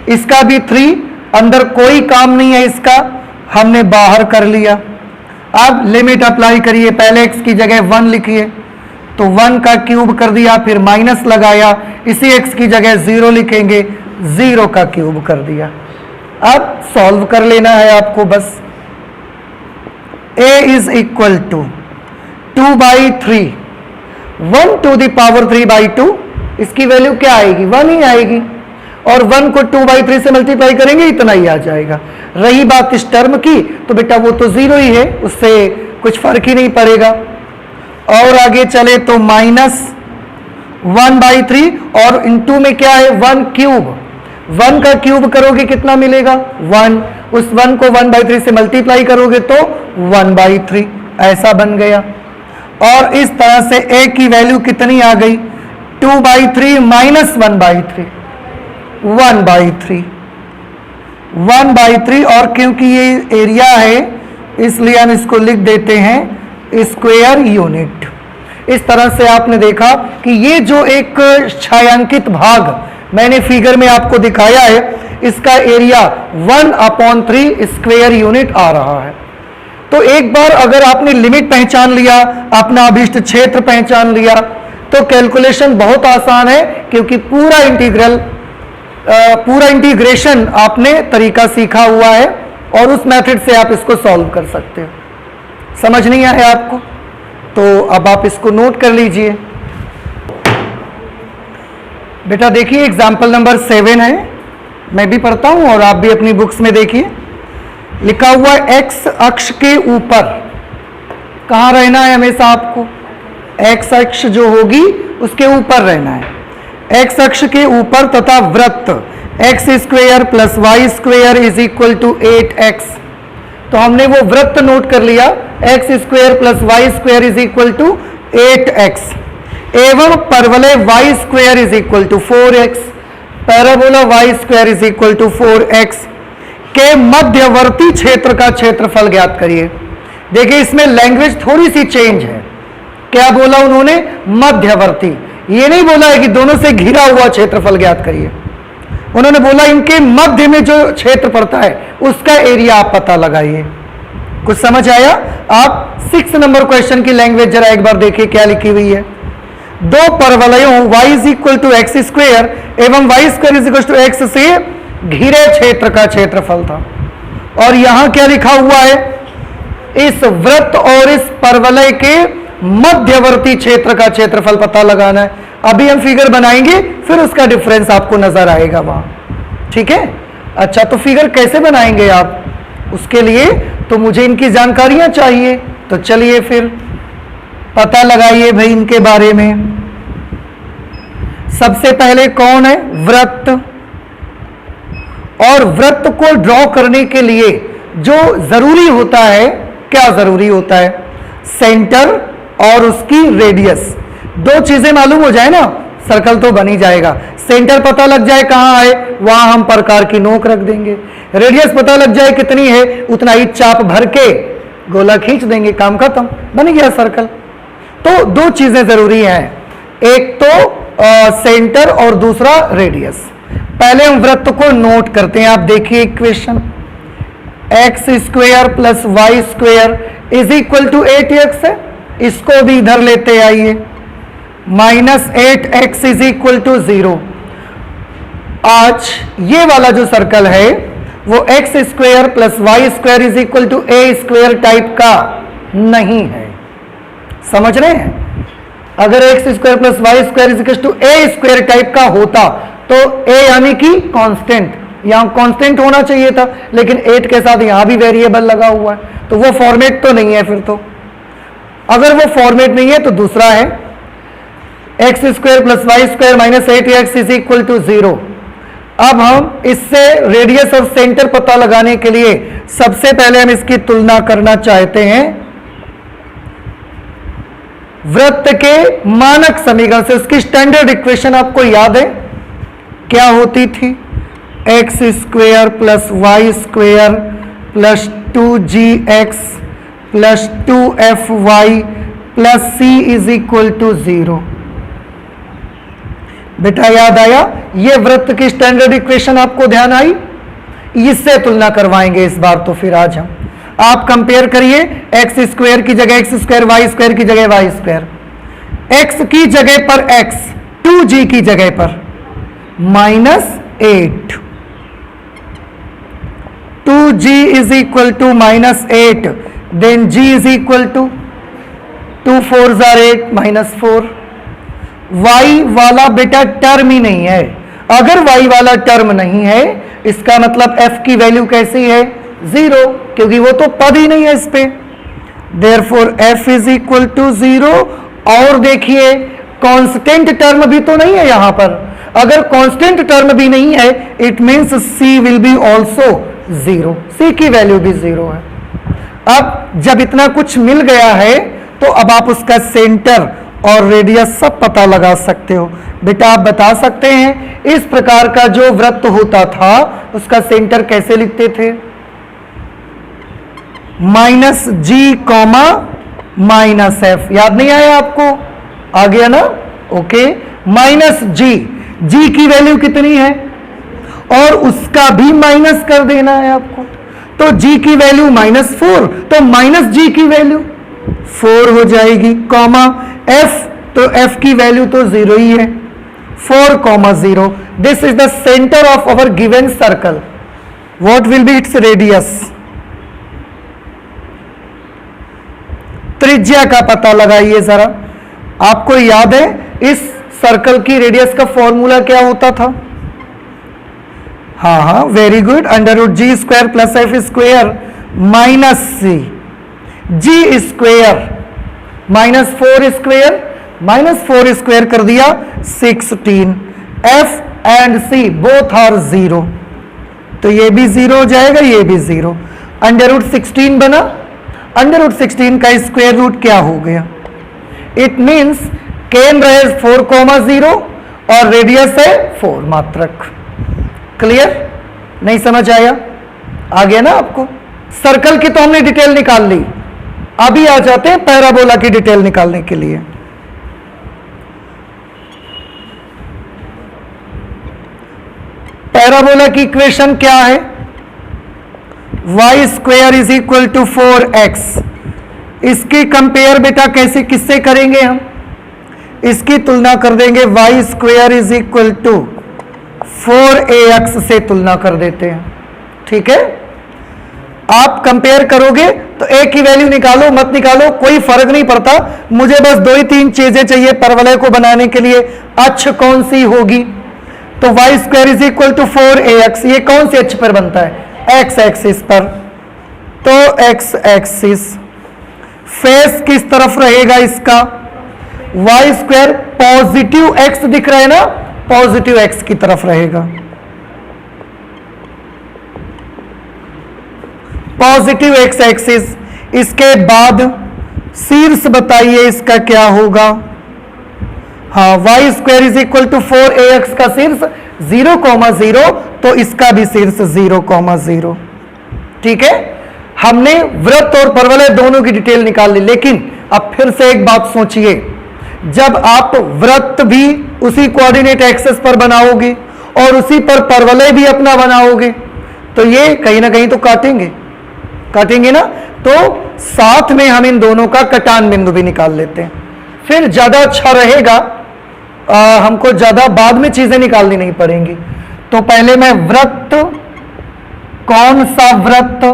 इसका भी 3, अंदर कोई काम नहीं है इसका, हमने बाहर कर लिया। अब लिमिट अप्लाई करिए, पहले x की जगह 1 लिखिए, तो 1 का क्यूब कर दिया, फिर माइनस लगाया, इसी x की जगह 0 लिखेंगे, 0 का क्यूब कर दिया। अब सॉल्व कर लेना है आपको बस। a is equal to 2/3, 1 to the power 3/2, इसकी वैल्यू क्या आएगी? 1 ही आएगी, और 1 को 2/3 से मल्टीप्लाई करेंगे इतना ही आ जाएगा। रही बात इस टर्म की, तो बेटा वो तो 0 ही है, उससे कुछ फर्क ही नहीं पड़ेगा। और आगे चले तो माइनस 1/3, और इनटू में क्या है? 1 क्यूब, 1 का क्यूब करोगे कितना मिलेगा? 1, उस 1 को 1/3 से मल्टीप्लाई करोगे तो 1/3, ऐसा बन गया। और इस तरह से a की वैल्यू कितनी आ गई? 2/3 माइनस 1/3, 1/3, 1/3। और क्योंकि ये एरिया है इसलिए हम इसको लिख देते हैं स्क्वायर यूनिट। इस तरह से आपने देखा कि ये जो एक छायांकित भाग मैंने फिगर में आपको दिखाया है, इसका एरिया 1/3 स्क्वायर यूनिट आ रहा है। तो एक बार अगर आपने लिमिट पहचान लिया, अपना अभिष्ट क्षेत्र पहचान लिया, तो कैलकुलेशन बहुत आसान है, क्योंकि पूरा इंटीग्रेशन आपने तरीका सीखा हुआ है, और उस मेथड से आप इसको सॉल्व कर सकते हो। समझ नहीं आया आपको? तो अब आप इसको नोट कर लीजिए। बेटा देखिए एग्जाम्पल नंबर 7 है, मैं भी पढ़ता हूं और आप भी अपनी बुक्स में देखिए। लिखा हुआ x अक्ष के ऊपर, कहां रहना है हमेशा आपको? x अक्ष जो होगी उसके ऊपर रहना है। x अक्ष के ऊपर तथा वृत्त x square plus y square is equal to 8x। तो हमने वो वृत्त नोट कर लिया, x square plus y square is equal to 8x, एवं परवलय y square is equal to 4x, parabola y square is equal to 4x के मध्यवर्ती क्षेत्र का क्षेत्रफल ज्ञात करिए। देखिए इसमें लैंग्वेज थोड़ी सी चेंज है। क्या बोला उन्होंने? मध्यवर्ती। ये नहीं बोला है कि दोनों से घिरा हुआ क्षेत्रफल ज्ञात करिए, उन्होंने बोला इनके मध्य में जो क्षेत्र पड़ता है उसका एरिया आप पता लगाइए। कुछ समझ आया? आप 6 नंबर क्वेश्चन की लैंग्वेज जरा एक बार देखिए क्या लिखी हुई है। दो परवलयों y is equal to x square एवं y square is equal to x से घिरे क्षेत्र का क्षेत्रफल था। और यहां क्या लिखा हुआ है? इस वृत्त और इस परवलय के मध्यवर्ती क्षेत्र का क्षेत्रफल पता लगाना है। अभी हम फिगर बनाएंगे, फिर उसका डिफरेंस आपको नजर आएगा वहां, ठीक है। अच्छा, तो फिगर कैसे बनाएंगे आप, उसके लिए तो मुझे इनकी जानकारियां चाहिए। तो चलिए फिर पता लगाइए भाई इनके बारे में। सबसे पहले कौन है, वृत्त। और वृत्त को ड्रॉ करने के लिए जो जरूरी होता है, क्या जरूरी होता है, सेंटर और उसकी रेडियस। दो चीजें मालूम हो जाए ना, सर्कल तो बन ही जाएगा। सेंटर पता लग जाए कहां है, वहां हम प्रकार की नोक रख देंगे। रेडियस पता लग जाए कितनी है, उतना ही चाप भर के गोला खींच देंगे, काम खत्म, बन गया सर्कल। तो दो चीजें जरूरी हैं, एक तो सेंटर और दूसरा रेडियस। पहले हम वृत्त को नोट करते हैं। आप देखिए equation, x square plus y square is equal to 8x है। इसको भी इधर लेते आइए, minus 8x is equal to 0। आज ये वाला जो सर्कल है वो x square plus y square is equal to a square type का नहीं है, समझ रहे हैं। अगर x square plus y square is equal to a square type का होता तो ए यानी कि कांस्टेंट, यहां कांस्टेंट होना चाहिए था, लेकिन 8 के साथ यहां भी वेरिएबल लगा हुआ है, तो वो फॉर्मेट तो नहीं है। फिर तो अगर वो फॉर्मेट नहीं है तो दूसरा है x square plus y square minus 8x is equal to 0। अब हम इससे रेडियस और सेंटर पता लगाने के लिए सबसे पहले हम इसकी तुलना करना चाहते हैं वृत्त के मानक समीकरण से। उसकी स्टैंडर्ड इक्वेशन आपको याद है क्या होती थी, x square plus y square plus 2gx plus 2fy plus c is equal to 0। बेटा याद आया, ये वृत्त की स्टैंडर्ड इक्वेशन आपको ध्यान आई, इससे तुलना करवाएंगे इस बार। तो फिर आज हम आप कंपेयर करिए, एक्स स्क्वायर की जगह एक्स स्क्वायर, वाई स्क्वायर की जगह वाई स्क्वायर, एक्स की जगह पर एक्स, 2g की जगह पर -8, 2g is equal to -8, then g is equal to 2 4 8 -4। y वाला बेटा टर्म ही नहीं है। अगर y वाला टर्म नहीं है इसका मतलब f की वैल्यू कैसी है, 0, क्योंकि वो तो पद ही नहीं है इस पे। Therefore f is equal to 0। और देखिए कांस्टेंट टर्म भी तो नहीं है यहां पर। अगर कांस्टेंट टर्म भी नहीं है it means c will be also 0, c की वैल्यू भी 0 है। अब जब इतना कुछ मिल गया है तो अब आप उसका सेंटर और रेडियस सब पता लगा सकते हो। बेटा आप बता सकते हैं इस प्रकार का जो वृत्त होता था उसका सेंटर कैसे लिखते थे, -g, -f। याद नहीं आया आपको, आ गया ना, ओके। -g, g की वैल्यू कितनी है और उसका भी माइनस कर देना है आपको। तो g की वैल्यू -4, तो -g की वैल्यू 4 हो जाएगी, कॉमा f, तो f की वैल्यू तो 0 ही है, 4,0। This is the centre of our given circle. What will be its radius. त्रिज्या का पता लगाइए जरा। आपको याद है इस सर्कल की रेडियस का फॉर्मूला क्या होता था, हाँ, very good, √g square plus f square minus c, g square -4 square, -4 square कर दिया 16, f and c both are 0, तो ये भी 0 हो जाएगा, ये भी 0। √16 बना, √16 का स्क्वायर रूट क्या हो गया, इट मीन्स केंद्र है 4,0 और रेडियस है 4 मात्रक। क्लियर, नहीं समझ आया, आ गया ना आपको। सर्कल की तो हमने डिटेल निकाल ली, अभी आ जाते हैं पैराबोला की डिटेल निकालने के लिए। पैराबोला की इक्वेशन क्या है, y square is equal to 4x। इसकी कंपेयर बेटा कैसे किससे करेंगे हम, इसकी तुलना कर देंगे y square is equal to 4ax से तुलना कर देते हैं, ठीक है। आप कंपेयर करोगे तो ए की वैल्यू निकालो मत निकालो कोई फर्क नहीं पड़ता, मुझे बस 2 ही 3 चीजें चाहिए परवलय को बनाने के लिए। अक्ष कौन सी होगी? तो y square is equal to 4ax, ये कौन सी अक्ष पर बनता है? एक्स एक्सिस पर। तो एक्स एक्सिस फेस किस तरफ रहेगा इसका? वाई स्क्वायर पॉजिटिव एक्स दिख रहा है ना, पॉजिटिव एक्स की तरफ रहेगा, पॉजिटिव एक्स एक्सिस। इसके बाद शीर्ष बताइए इसका क्या होगा? हाँ, y square is equal to 4ax का शीर्ष 0,0, तो इसका भी शीर्ष 0,0। ठीक है, हमने वृत्त और परवलय दोनों की डिटेल निकाल ली। लेकिन अब फिर से एक बात सोचिए, जब आप वृत्त भी उसी कोऑर्डिनेट एक्सिस पर बनाओगे और उसी पर परवलय भी अपना बनाओगे, तो ये कहीं ना कहीं तो काटेंगे ना, तो साथ में हम इन दोनों का कटान बिंदु भी निकाल लेते हैं, फिर ज्यादा अच्छा रहेगा, हमको ज्यादा बाद में चीजें निकालनी नहीं पड़ेंगी। तो पहले मैं वृत्त, कौन सा वृत्त?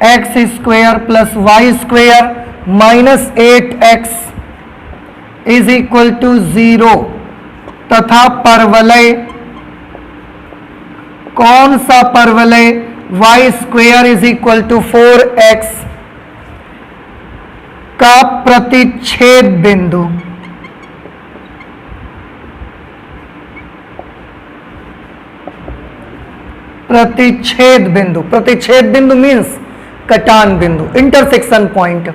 X square plus y square minus 8x is equal to 0, तथा परवलय, कौन सा परवलय? Y square is equal to 4x का प्रतिच्छेद बिंदु। प्रतिच्छेद बिंदु मीन्स कटान बिंदु, इंटरसेक्शन पॉइंट।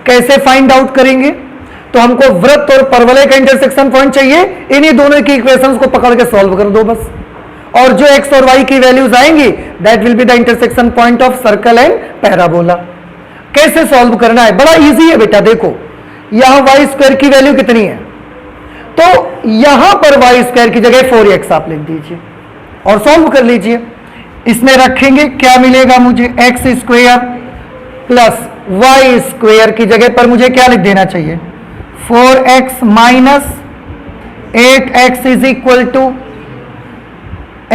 कैसे फाइंड आउट करेंगे? तो हमको वृत्त और परवलय का इंटरसेक्शन पॉइंट चाहिए, इन्हीं दोनों की इक्वेशंस को पकड़ के सॉल्व कर दो बस, और जो x और y की वैल्यूज आएंगी that will be the intersection point of circle and parabola. कैसे सॉल्व करना है? बड़ा इजी है बेटा। देखो यहां वाई स्क्वायर की वैल्यू कितनी है, तो यहां पर वाई स्क्वायर की जगह 4x आप लिख दीजिए और सॉल्व कर लीजिए। इसमें रखेंगे क्या मिलेगा मुझे? X square plus y square की जगह पर मुझे क्या लिख देना चाहिए? 4x minus 8x is equal to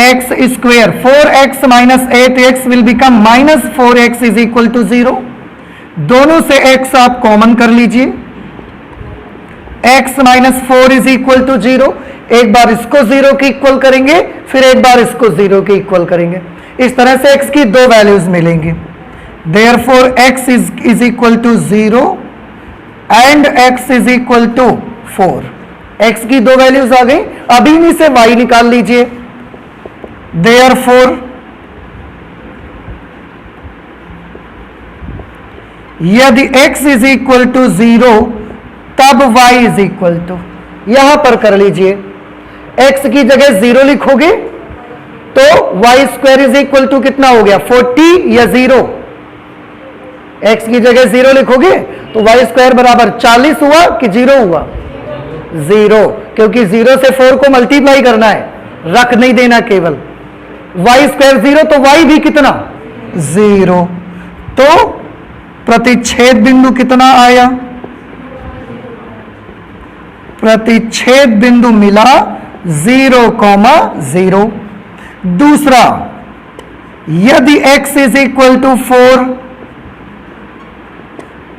x square. 4x minus 8x will become minus 4x is equal to 0। दोनों से x आप कॉमन कर लीजिए, x minus 4 is equal to 0। एक बार इसको 0 के इक्वल करेंगे, फिर एक बार इसको 0 के इक्वल करेंगे, इस तरह से x की दो वैल्यूज मिलेंगी। Therefore x is equal to 0 and x is equal to 4। x की दो वैल्यूज आ गई। अभी इन्हीं से y निकाल लीजिए। देयरफॉर यदि x इज इक्वल टू 0 तब y इज इक्वल टू, यहां पर कर लीजिए, x की जगह 0 लिखोगे तो y square is equal to कितना हो गया? 40 या 0? x की जगह 0 लिखोगे तो y स्क्वायर बराबर 40 हुआ कि 0 हुआ? 0, क्योंकि 0 से 4 को मल्टीप्लाई करना है, रख नहीं देना केवल। y स्क्वायर 0 तो y भी कितना? 0। तो प्रतिच्छेद बिंदु कितना आया? प्रतिच्छेद बिंदु मिला 0,0। दूसरा, यदि x इज इक्वल टू 4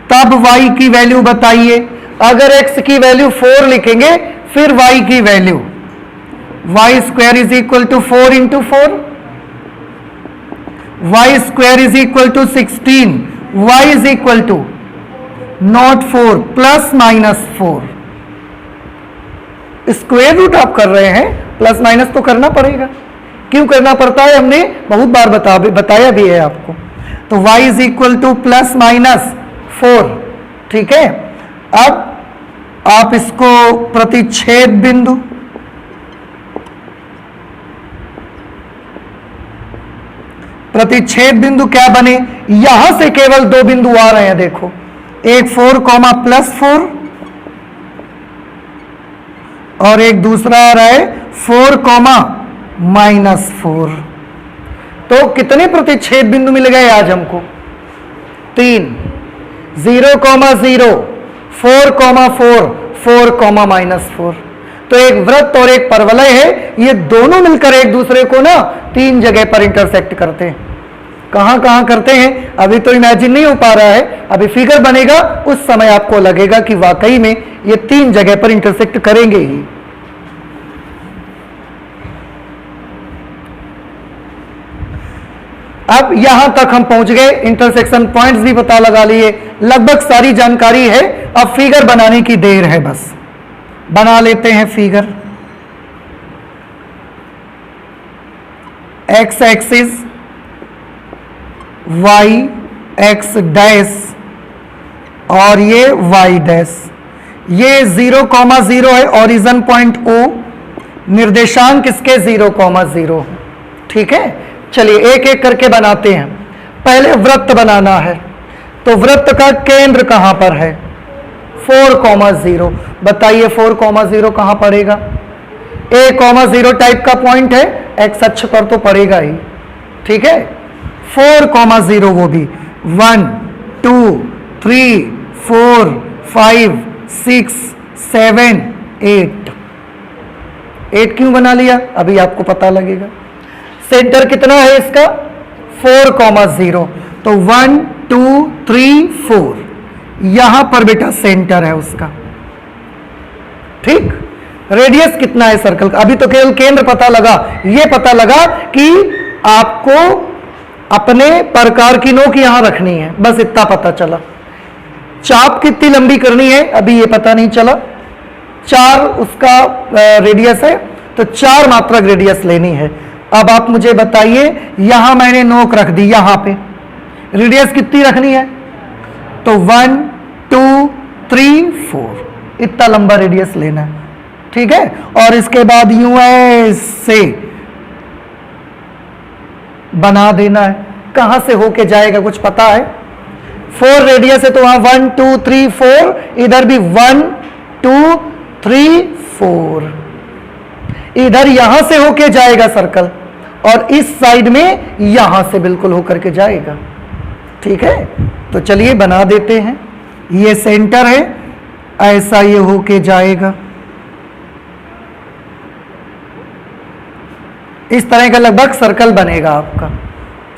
तब y की वैल्यू बताइए। अगर x की वैल्यू 4 लिखेंगे फिर y की value, y square is equal to 4 into 4, y square is equal to 16, y is equal to not 4 plus minus 4। Square root आप कर रहे हैं, प्लस माइनस तो करना पड़ेगा। क्यों करना पड़ता है हमने बहुत बार बताया भी है आपको। तो y is equal two plus minus 4। ठीक है, अब आप इसको प्रतिच्छेद बिंदु, प्रतिच्छेद बिंदु क्या बने? यहां से केवल दो बिंदु आ रहे हैं, देखो, एक 4 कॉमा प्लस 4 और एक दूसरा आ रहा है 4 कॉमा माइनस 4। तो कितने प्रतिच्छेद बिंदु मिल गए आज हमको? 3, 0,0, 4,4, 4, माइनस 4। तो एक वृत्त और एक परवलय है, ये दोनों मिलकर एक दूसरे को ना 3 जगह पर इंटरसेक्ट करते हैं। कहां कहां करते हैं अभी तो इमेजिन नहीं हो पा रहा है, अभी फिगर बनेगा उस समय आपको लगेगा कि वाकई में ये 3 जगह पर इंटरसेक्ट करेंगे ही। अब यहां तक हम पहुंच गए, इंटरसेक्शन पॉइंट्स भी पता लगा लिए, लगभग सारी जानकारी है। अब फिगर बनाने की देर है, बस बना लेते हैं figure. X axis, y x dash और ये वाई डैश, ये 0,0 है, ओरिजिन पॉइंट O, निर्देशांक इसके 0,0। ठीक है, चलिए एक एक करके बनाते हैं। पहले वृत्त बनाना है, तो वृत्त का केंद्र कहां पर है? 4,0। बताइए 4,0 कहां पड़ेगा? A,0 टाइप का पॉइंट है, एक्स अक्ष पर तो पड़ेगा ही। ठीक है, 4,0 वो भी 1 2 3 4 5 6 7 8। 8 क्यों बना लिया अभी आपको पता लगेगा। सेंटर कितना है इसका? 4,0। तो 1 2 3 4 यहां पर बेटा सेंटर है उसका। ठीक, रेडियस कितना है सर्कल का? अभी तो केवल केंद्र पता लगा, ये पता लगा कि आपको अपने प्रकार की नोक यहां रखनी है, बस इतना पता चला। चाप कितनी लंबी करनी है अभी ये पता नहीं चला। 4 उसका रेडियस है, तो 4 मात्रक रेडियस लेनी है। अब आप मुझे बताइए, यहां मैंने नोक रख दी, यहां पे रेडियस कितनी रखनी है? तो 1 2 3 4 इतना लंबा रेडियस लेना है। ठीक है, और इसके बाद यूं ऐसे बना देना है। कहां से होके जाएगा कुछ पता है? 4 रेडियस है तो वहां 1 2 3 4, इधर भी 1 2 3 4, इधर यहां से होके जाएगा सर्कल, और इस साइड में यहां से बिल्कुल होकर के जाएगा। ठीक है, तो चलिए बना देते हैं। ये सेंटर है, ऐसा ये होके जाएगा, इस तरह का लगभग सर्कल बनेगा आपका।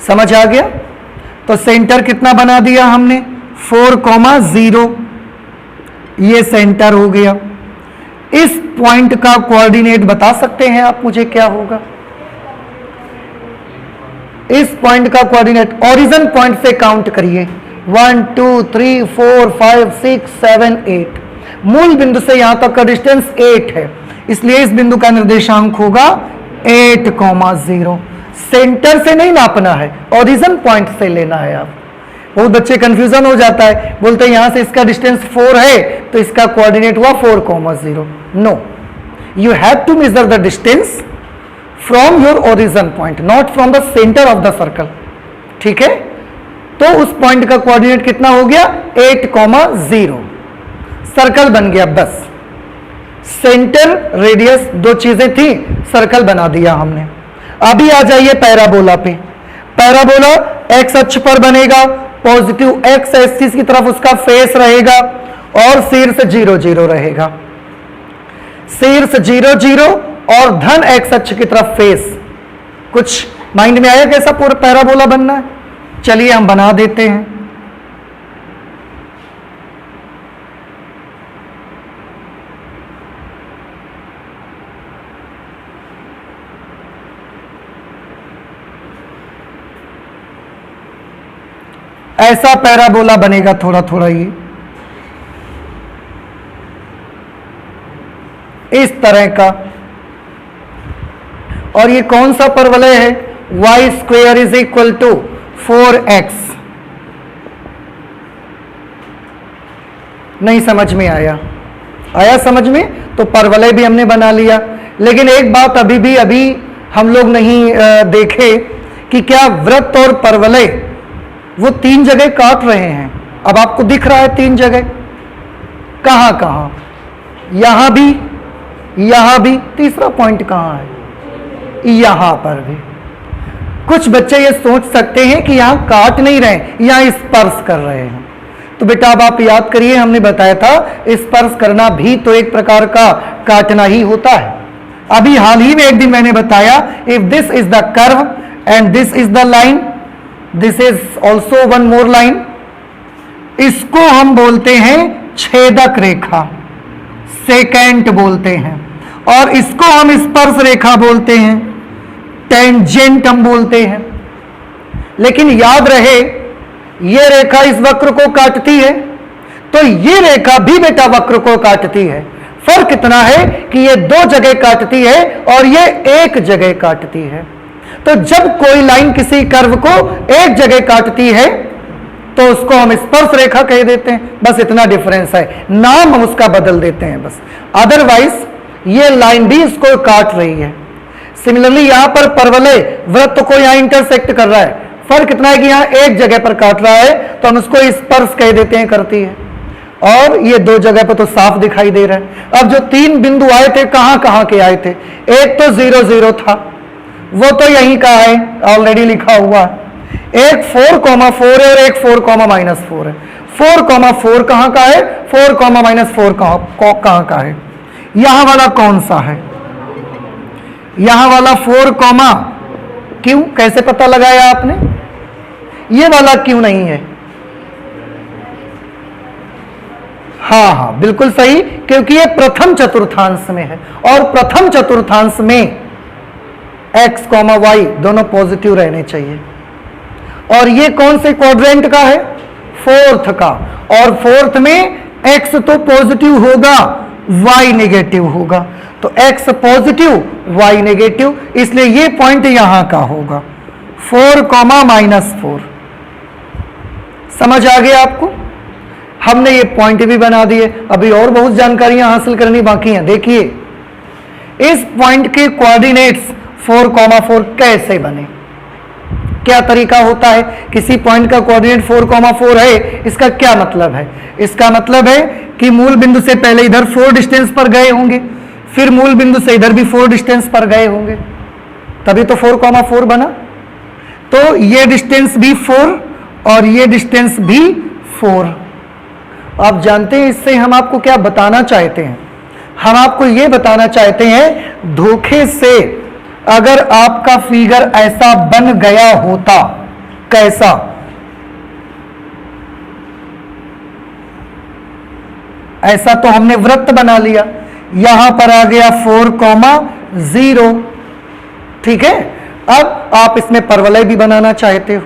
समझ आ गया? तो सेंटर कितना बना दिया हमने? 4,0। ये सेंटर हो गया। इस पॉइंट का कोऑर्डिनेट बता सकते हैं आप मुझे क्या होगा? इस पॉइंट का कोऑर्डिनेट ओरिजिन पॉइंट से काउंट करिए, 1 2 3 4 5 6 7 8। मूल बिंदु से यहां तक का डिस्टेंस 8 है, इसलिए इस बिंदु का निर्देशांक होगा 8,0। सेंटर से नहीं नापना है, ओरिजिन पॉइंट से लेना है। आप बहुत बच्चे कंफ्यूजन हो जाता है, बोलते हैं यहां से इसका डिस्टेंस 4 है तो इसका कोऑर्डिनेट हुआ 4,0। No, you have to measure the distance from your origin point, not from the centre of the circle. ठीक है, तो उस पॉइंट का कोऑर्डिनेट कितना हो गया? 8,0। सर्कल बन गया। बस सेंटर रेडियस दो चीजें थी, सर्कल बना दिया हमने। अभी आ जाइए पैराबोला पे। पैराबोला एक्स अक्ष पर बनेगा, पॉजिटिव एक्स एक्सिस की तरफ उसका फेस रहेगा और शीर्ष 0 0 रहेगा। शीर्ष 0 0 और धन एक्स अक्ष की तरफ फेस। कुछ माइंड में आया कैसा पूरा पैराबोला बनना है? चलिए हम बना देते हैं। ऐसा पैराबोला बनेगा थोड़ा थोड़ा, ये इस तरह का। और ये कौन सा परवलय है? y² is equal to 4x। नहीं समझ में आया? आया समझ में? तो परवलय भी हमने बना लिया। लेकिन एक बात अभी हम लोग नहीं देखे कि क्या वृत्त और परवलय वो 3 जगह काट रहे हैं। अब आपको दिख रहा है 3 जगह, कहां कहां? यहां भी। तीसरा पॉइंट कहां है? यहां पर भी। कुछ बच्चे ये सोच सकते हैं कि यहां काट नहीं रहे, यहां स्पर्श कर रहे हैं। तो बेटा अब आप याद करिए, हमने बताया था स्पर्श करना भी तो एक प्रकार का काटना ही होता है। अभी हाल ही में एक दिन मैंने बताया, if this is the curve and this is the line, this is also one more line, इसको हम बोलते हैं छेदक रेखा, सेकेंट बोलते हैं, और इसको हम स्पर्श रेखा बोलते हैं, टेंजेंट हम बोलते हैं। लेकिन याद रहे ये रेखा इस वक्र को काटती है, तो ये रेखा भी बेटा वक्र को काटती है। फर्क इतना है कि ये दो जगह काटती है और ये एक जगह काटती है। तो जब कोई लाइन किसी कर्व को एक जगह काटती है तो उसको हम स्पर्श रेखा कह देते हैं, बस इतना डिफरेंस है, नाम हम उसका बदल देते हैं बस। अदरवाइज ये लाइन भी इसको काट रही है। सिमिलरली यहां पर परवलय वृत्त को यहां इंटरसेक्ट कर रहा है, फर्क इतना है कि यहां एक जगह पर काट रहा है तो हम उसको स्पर्श कह देते हैं, करती है, और ये दो जगह पर तो साफ दिखाई दे रहा है। अब जो तीन बिंदु आए थे कहां कहां के आए थे, एक तो 0 0 था, वो तो यहीं का है, ऑलरेडी लिखा हुआ है। एक 4,4 है और एक 4,-4 है। 4,4 कहां का है, 4,-4 कहां का है, यहां वाला कौन सा है, यहां वाला 4, क्यों, कैसे पता लगाया आपने, ये वाला क्यों नहीं है? हाँ, बिल्कुल सही, क्योंकि ये प्रथम चतुर्थांश में है, और प्रथम चतुर्थांश में x, y दोनों पॉजिटिव रहने चाहिए। और ये कौन से क्वाड्रेंट का है, फोर्थ का, और फोर्थ में x तो पॉजिटिव होगा, y नेगेटिव होगा, तो x पॉजिटिव y नेगेटिव, इसलिए ये पॉइंट यहां का होगा 4,-4। समझ आ गया आपको? हमने ये पॉइंट भी बना दिए, अभी और बहुत जानकारियां हासिल करनी बाकी हैं। देखिए इस पॉइंट के कोऑर्डिनेट्स 4,4 कैसे बने, क्या तरीका होता है, किसी पॉइंट का कोऑर्डिनेट 4,4 है, इसका क्या मतलब है? इसका मतलब है कि मूल बिंदु से पहले इधर 4 डिस्टेंस पर गए होंगे, फिर मूल बिंदु से इधर भी 4 डिस्टेंस पर गए होंगे, तभी तो 4,4 बना। तो ये डिस्टेंस भी 4 और ये डिस्टेंस भी 4। आप जानते हैं इससे हम आपको क्या बताना चाहते हैं? हम आपको ये बताना चाहते हैं धोखे से अगर आपका फिगर ऐसा बन गया होता, कैसा, ऐसा तो हमने वृत्त बना लिया, यहां पर आ गया 4,0, ठीक है। अब आप इसमें परवलय भी बनाना चाहते हो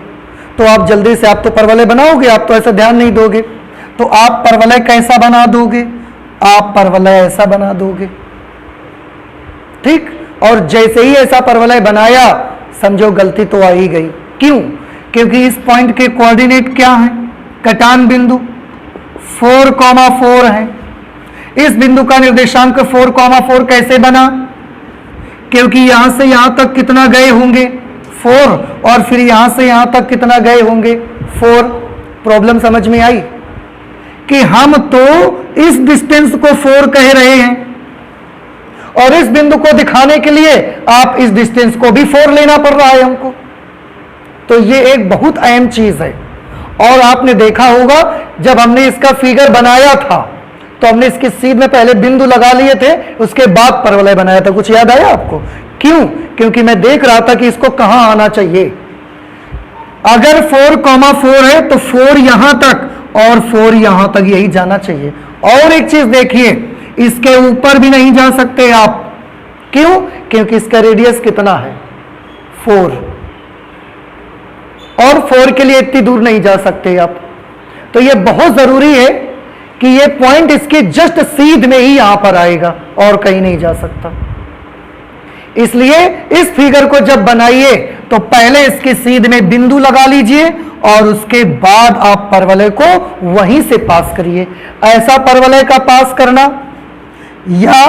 तो आप जल्दी से, आप तो परवलय बनाओगे, आप तो ऐसा ध्यान नहीं दोगे, तो आप परवलय कैसा बना दोगे, आप परवलय ऐसा बना दोगे, ठीक। और जैसे ही ऐसा परवलय बनाया समझो गलती तो आ ही गई, क्यों? क्योंकि इस पॉइंट के कोऑर्डिनेट क्या है, कटान बिंदु 4,4 है। इस बिंदु का निर्देशांक 4,4 कैसे बना? क्योंकि यहां से यहां तक कितना गए होंगे, 4, और फिर यहां से यहां तक कितना गए होंगे, 4। प्रॉब्लम समझ में आई कि हम तो इस डिस्टेंस को 4 कह रहे हैं और इस बिंदु को दिखाने के लिए आप इस डिस्टेंस को भी 4 लेना पड़ रहा है हमको। तो ये एक बहुत अहम चीज है। और आपने देखा होगा जब हमने इसका फिगर बनाया था तो हमने इसकी सीध में पहले बिंदु लगा लिए थे, उसके बाद परवलय बनाया था। कुछ याद आया आपको? क्यों? क्योंकि मैं देख रहा था कि इसको कहां आना चाहिए। अगर 4,4 है तो 4 यहां तक और 4 यहां तक, यही जाना चाहिए। और एक चीज देखिए, इसके ऊपर भी नहीं जा सकते आप, क्यों? क्योंकि इसका रेडियस कितना है, 4, और 4 के लिए इतनी दूर नहीं जा सकते आप। तो यह बहुत जरूरी है कि यह पॉइंट इसके जस्ट सीध में ही यहां पर आएगा और कहीं नहीं जा सकता। इसलिए इस फिगर को जब बनाइए तो पहले इसके सीध में बिंदु लगा लीजिए और उसके बाद आप परवलय को वहीं से पास करिए। ऐसा परवलय का पास करना या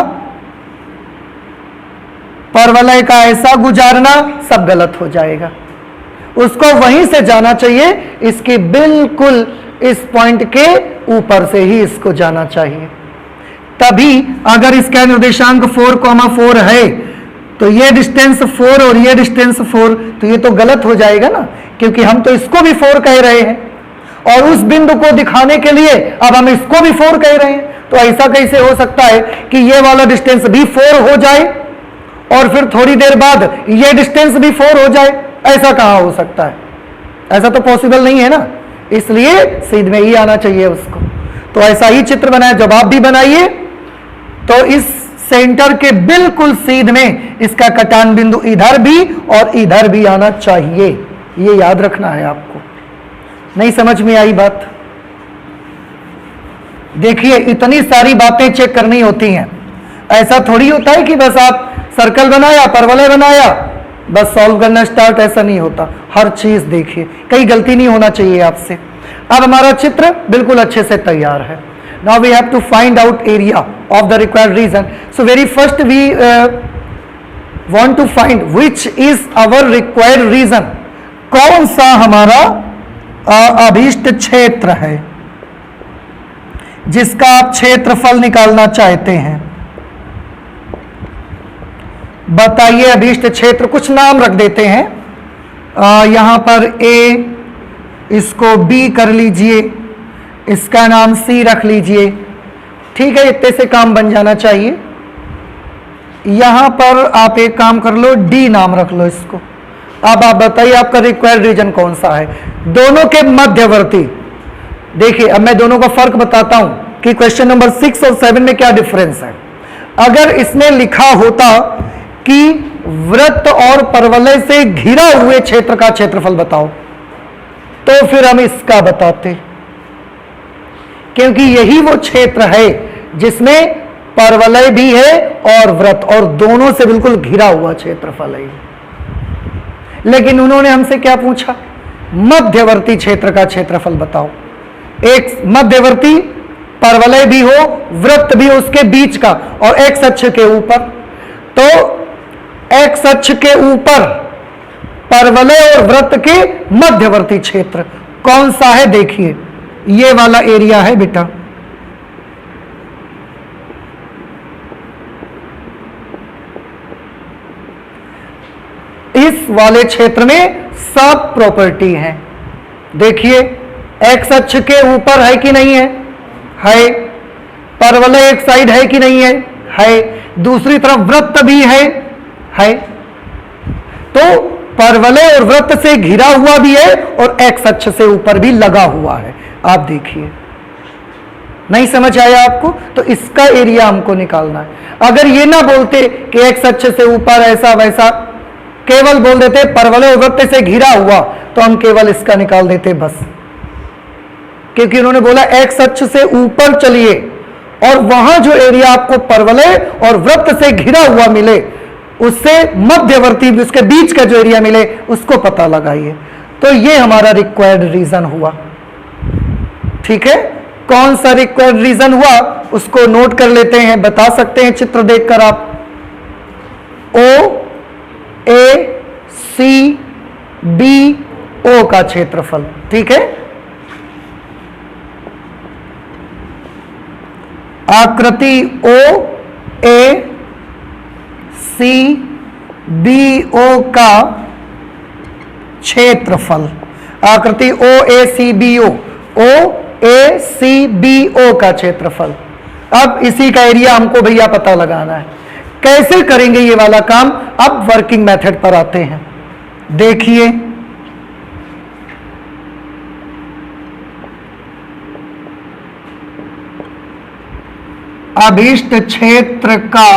परवलय का ऐसा गुजारना सब गलत हो जाएगा। उसको वहीं से जाना चाहिए, इसके बिल्कुल इस पॉइंट के ऊपर से ही इसको जाना चाहिए। तभी अगर इसका निर्देशांक 4,4 है तो ये डिस्टेंस 4 और ये डिस्टेंस 4, तो ये तो गलत हो जाएगा ना, क्योंकि हम तो इसको भी 4 कह रहे हैं और उस बिंदु को दिखाने के लिए अब हम इसको भी 4 कह रहे हैं। तो ऐसा कैसे हो सकता है कि ये वाला डिस्टेंस भी 4 हो जाए और फिर थोड़ी देर बाद ये डिस्टेंस भी 4 हो जाए? ऐसा कहां हो सकता है? ऐसा तो पॉसिबल नहीं है ना, इसलिए सीध में ही आना चाहिए उसको। तो ऐसा ही चित्र बनाए, जब आप भी बनाइए तो इस सेंटर के बिल्कुल सीध में इसका कटान बिंदु इधर भी और इधर भी आना चाहिए, ये याद रखना है आपको। नहीं समझ में आई बात? देखिए इतनी सारी बातें चेक करनी होती हैं, ऐसा थोड़ी होता है कि बस आप सर्कल बनाया, परवलय बनाया, बस सॉल्व करना स्टार्ट, ऐसा नहीं होता। हर चीज देखिए, कहीं गलती नहीं होना चाहिए आपसे। अब हमारा चित्र बिल्कुल अच्छे से तैयार है। Now we have to find out area of the required region. So very first we want to find which is our required region, कौन सा हमारा अभीष्ट क्षेत्र है जिसका आप क्षेत्रफल निकालना चाहते हैं। बताइए अभीष्ट क्षेत्र, कुछ नाम रख देते हैं, यहां पर ए, इसको बी कर लीजिए, इसका नाम सी रख लीजिए, ठीक है, इतने से काम बन जाना चाहिए। यहां पर आप एक काम कर लो, डी नाम रख लो इसको। अब आप बताइए आपका रिक्वायर्ड रीजन कौन सा है, दोनों के मध्यवर्ती। देखिए अब मैं दोनों का फर्क बताता हूं कि क्वेश्चन नंबर 6 और 7 में क्या डिफरेंस है। अगर इसमें लिखा होता कि वृत्त और परवलय से घिरा हुए क्षेत्र का क्षेत्रफल बताओ, तो फिर हम इसका बताते, क्योंकि यही वो क्षेत्र है जिसमें परवलय भी है और वृत्त, और दोनों से बिल्कुल घिरा हुआ क्षेत्रफल है। लेकिन उन्होंने हमसे क्या पूछा, मध्यवर्ती क्षेत्र का क्षेत्रफल बताओ। एक मध्यवर्ती परवलय भी हो, वृत्त भी हो, उसके बीच का, और एक्स अक्ष के ऊपर। तो एक्स अक्ष के ऊपर परवलय और वृत्त के मध्यवर्ती क्षेत्र कौन सा है, देखिए ये वाला एरिया है बेटा। इस वाले क्षेत्र में सब प्रॉपर्टी है। देखिए एक्स अक्ष के ऊपर है कि नहीं है, है। परवलय एक साइड है कि नहीं है, है। दूसरी तरफ वृत्त भी है। तो परवलय और वृत्त से घिरा हुआ भी है और एक्स अक्ष से ऊपर भी लगा हुआ है। आप देखिए, नहीं समझ आया आपको? तो इसका एरिया हमको निकालना है। अगर ये ना बोलते कि एक्स अक्ष से ऊपर ऐसा वैसा, केवल बोल देते परवलय और वृत्त से घिरा हुआ, तो हम केवल इसका निकाल देते बस। क्योंकि उन्होंने बोला एक्स अक्ष से ऊपर चलिए और वहां जो एरिया आपको परवलय और वृत्त से घिरा हुआ मिले, उससे मध्यवर्ती उसके बीच का जो एरिया मिले उसको पता लगाइए। तो ये हमारा रिक्वायर्ड रीजन हुआ। ठीक है, कौन सा रिक्वायर्ड रीजन हुआ उसको नोट कर लेते हैं, बता सकते हैं चित्र देखकर आप। ओ ए सी बी ओ का क्षेत्रफल, ठीक है। आकृति ओ ए सी बी ओ का क्षेत्रफल, आकृति ओ ए सी बी ओ का क्षेत्रफल। अब इसी का एरिया हमको भैया पता लगाना है। कैसे करेंगे ये वाला काम, अब वर्किंग मेथड पर आते हैं। देखिए अभीष्ट क्षेत्र का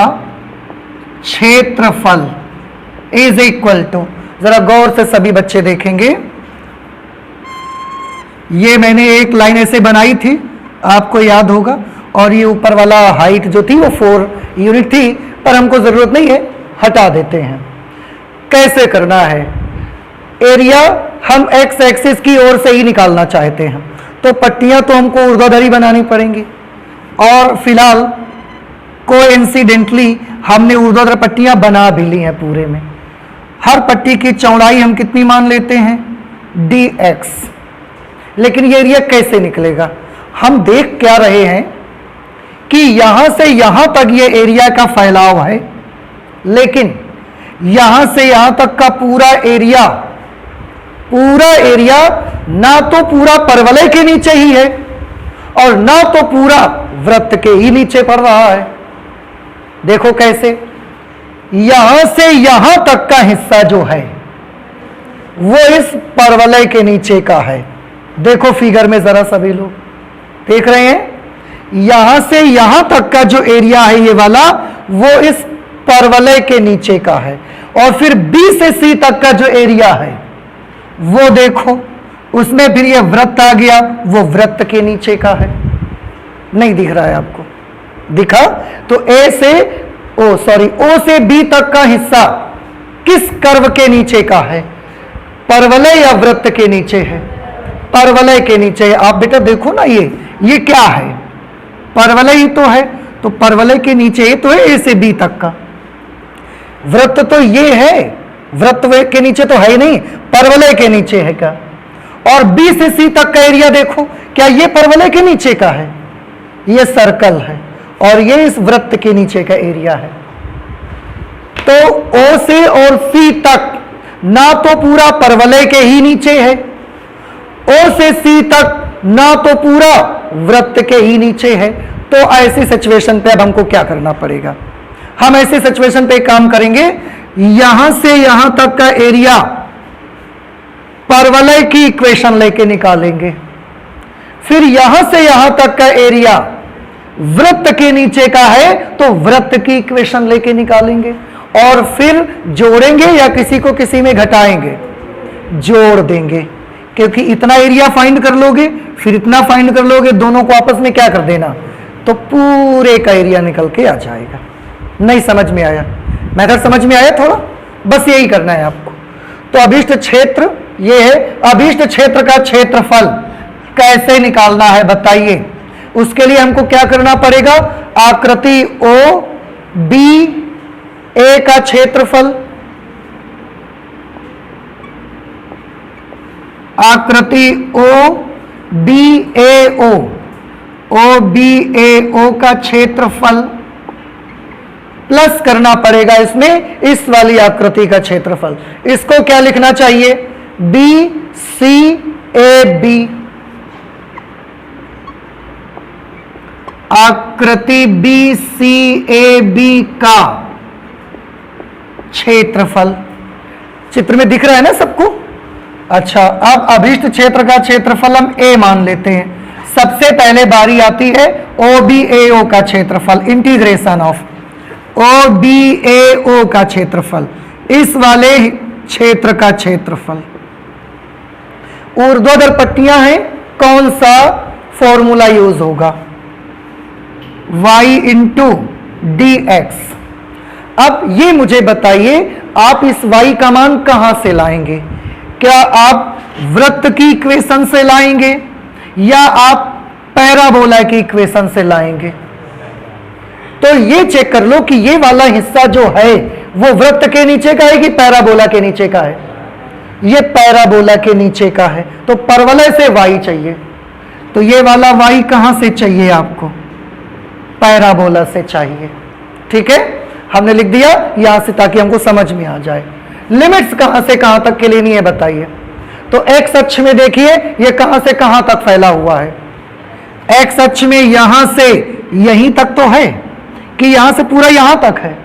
क्षेत्रफल इज इक्वल टू, जरा गौर से सभी बच्चे देखेंगे, ये मैंने एक लाइन ऐसे बनाई थी, आपको याद होगा, और ये ऊपर वाला हाइट जो थी वो 4 यूनिट थी, पर हमको जरूरत नहीं है, हटा देते हैं। कैसे करना है, एरिया हम एक्स एक्सिस की ओर से ही निकालना चाहते हैं, तो पट्टियां तो हमको ऊर्ध्वाधरी बनानी पड़ेंगी, और फिलहाल कोइंसिडेंटली हमने ऊर्ध्वाधर पट्टियां बना भी ली हैं पूरे में। हर पट्टी की चौड़ाई हम कितनी मान लेते हैं, dx। लेकिन ये एरिया कैसे निकलेगा, हम देख क्या रहे हैं कि यहां से यहां तक ये एरिया का फैलाव है, लेकिन यहां से यहां तक का पूरा एरिया ना तो पूरा परवलय के नीचे ही है और ना तो पूरा वृत्त के ही नीचे पड़ रहा है। देखो कैसे, यहां से यहां तक का हिस्सा जो है वो इस परवलय के नीचे का है। देखो फिगर में जरा सभी लोग देख रहे हैं, यहां से यहां तक का जो एरिया है ये वाला, वो इस परवलय के नीचे का है। और फिर बी से सी तक का जो एरिया है वो देखो, उसमें फिर ये वृत्त आ गया, वो वृत्त के नीचे का है। नहीं दिख रहा है आपको? दिखा? तो ओ से बी तक का हिस्सा किस कर्व के नीचे का है? परवलय या वृत्त के नीचे है? परवलय के नीचे है। आप बेटा देखो ना, ये क्या है? परवलय ही तो है, तो परवलय के नीचे ही तो है ए से बी तक का। वृत्त तो ये है, वृत्त के नीचे तो है ही नहीं, परवलय के नीचे है क्या? और बी से सी तक का एरिया देखो, क्या ये परवलय के नीचे का है? ये सर्कल है और ये इस वृत्त के नीचे का एरिया है। तो ओ से और सी तक ना तो पूरा परवलय के ही नीचे है, ओ से सी तक ना तो पूरा वृत्त के ही नीचे है। तो ऐसी सिचुएशन पे अब हमको क्या करना पड़ेगा? हम ऐसी सिचुएशन पे काम करेंगे, यहां से यहां तक का एरिया परवलय की इक्वेशन लेके निकालेंगे, फिर यहां से यहां तक का एरिया वृत्त के नीचे का है तो वृत्त की इक्वेशन लेके निकालेंगे, और फिर जोड़ेंगे या किसी को किसी में घटाएंगे, जोड़ देंगे। क्योंकि इतना एरिया फाइंड कर लोगे, फिर इतना फाइंड कर लोगे, दोनों को आपस में क्या कर देना, तो पूरे का एरिया निकल के आ जाएगा। नहीं समझ में आया? मेथड समझ में आया थोड़ा? बस यही करना है आपको। तो अभीष्ट क्षेत्र ये है, अभीष्ट क्षेत्र का क्षेत्रफल कैसे निकालना है बताइए? उसके लिए हमको क्या करना पड़ेगा? आकृति ओ बी ए का क्षेत्रफल, आकृति ओ बी ए ओ का क्षेत्रफल प्लस करना पड़ेगा इसमें इस वाली आकृति का क्षेत्रफल। इसको क्या लिखना चाहिए? बी सी ए बी, आकृति बी सी ए बी का क्षेत्रफल। चित्र में दिख रहा है ना सबको? अच्छा, अब अभीष्ट क्षेत्र का क्षेत्रफल हम ए मान लेते हैं। सबसे पहले बारी आती है ओ बी ए ओ का क्षेत्रफल, इंटीग्रेशन ऑफ ओ बी ए ओ का क्षेत्रफल, इस वाले क्षेत्र का क्षेत्रफल। ऊर्ध्वाधर पट्टियां हैं, कौन सा फॉर्मूला यूज होगा? y into D x. अब ये मुझे बताइए, आप इस y का मान कहां से लाएंगे? क्या आप वृत्त की इक्वेशन से लाएंगे या आप पैराबोला की इक्वेशन से लाएंगे? तो ये चेक कर लो कि ये वाला हिस्सा जो है वो वृत्त के नीचे का है कि पैराबोला के नीचे का है? ये पैराबोला के नीचे का है, तो परवलय से y चाहिए। तो ये वाला y कहां से चाहिए आपको? पैराबोला से चाहिए। ठीक है, हमने लिख दिया यहां से ताकि हमको समझ में आ जाए। लिमिट्स कहां से कहां तक के लेनी है बताइए? तो एक्स अक्ष में देखिए ये कहां से कहां तक फैला हुआ है। एक्स अक्ष में यहां से यहीं तक तो है कि यहां से पूरा यहां तक है?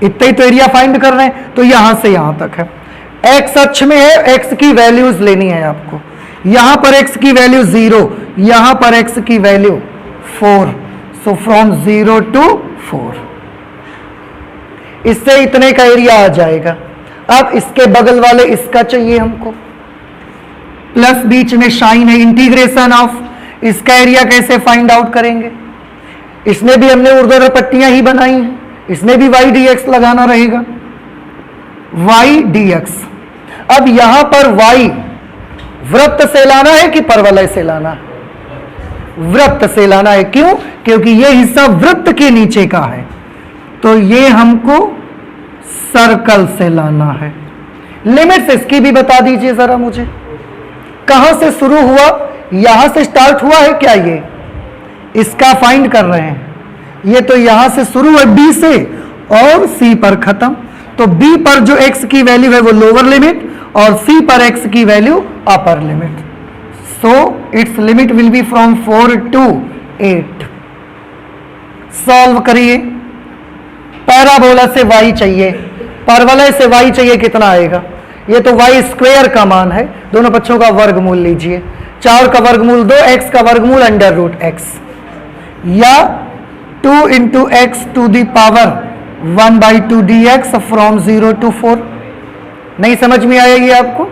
इतना ही तो एरिया फाइंड कर रहे हैं, तो यहां से यहां तक है। एक्स अक्ष में है, एक्स की वैल्यूज लेनी है आपको। यहां पर एक्स की वैल्यू 0, यहां पर एक्स की वैल्यू 4, सो फ्रॉम 0 to 4, इससे इतने का एरिया आ जाएगा। अब इसके बगल वाले इसका चाहिए हमको, प्लस बीच में साइन है, इंटीग्रेशन ऑफ, इसका एरिया कैसे फाइंड आउट करेंगे? इसमें भी हमने ऊर्ध्वाधर पट्टियां ही बनाई हैं, इसमें भी y dx लगाना रहेगा, y dx। अब यहां पर y वृत्त से लाना है कि परवलय से लाना है? वृत्त से लाना है। क्यों? क्योंकि यह हिस्सा वृत्त के नीचे का है, तो ये हमको सर्कल से लाना है। लिमिट्स इसकी भी बता दीजिए जरा मुझे, कहां से शुरू हुआ? यहां से स्टार्ट हुआ है क्या? ये इसका फाइंड कर रहे हैं। ये तो यहां से शुरू है b से और c पर खत्म, तो b पर जो x की वैल्यू है वो लोअर लिमिट और c पर x की value upper limit. So it's limit will be from 4 to 8। Solve करिए। पैराबोला से y चाहिए, परवलय से y चाहिए, कितना आएगा? ये तो वाई स्क्वेयर का मान है, दोनों पक्षों का वर्गमूल लीजिए। 4 का वर्गमूल 2, x का वर्गमूल अंडर रूट x, या 2 into x to the power 1/2 dx from 0 to 4। नहीं समझ में आएगी आपको?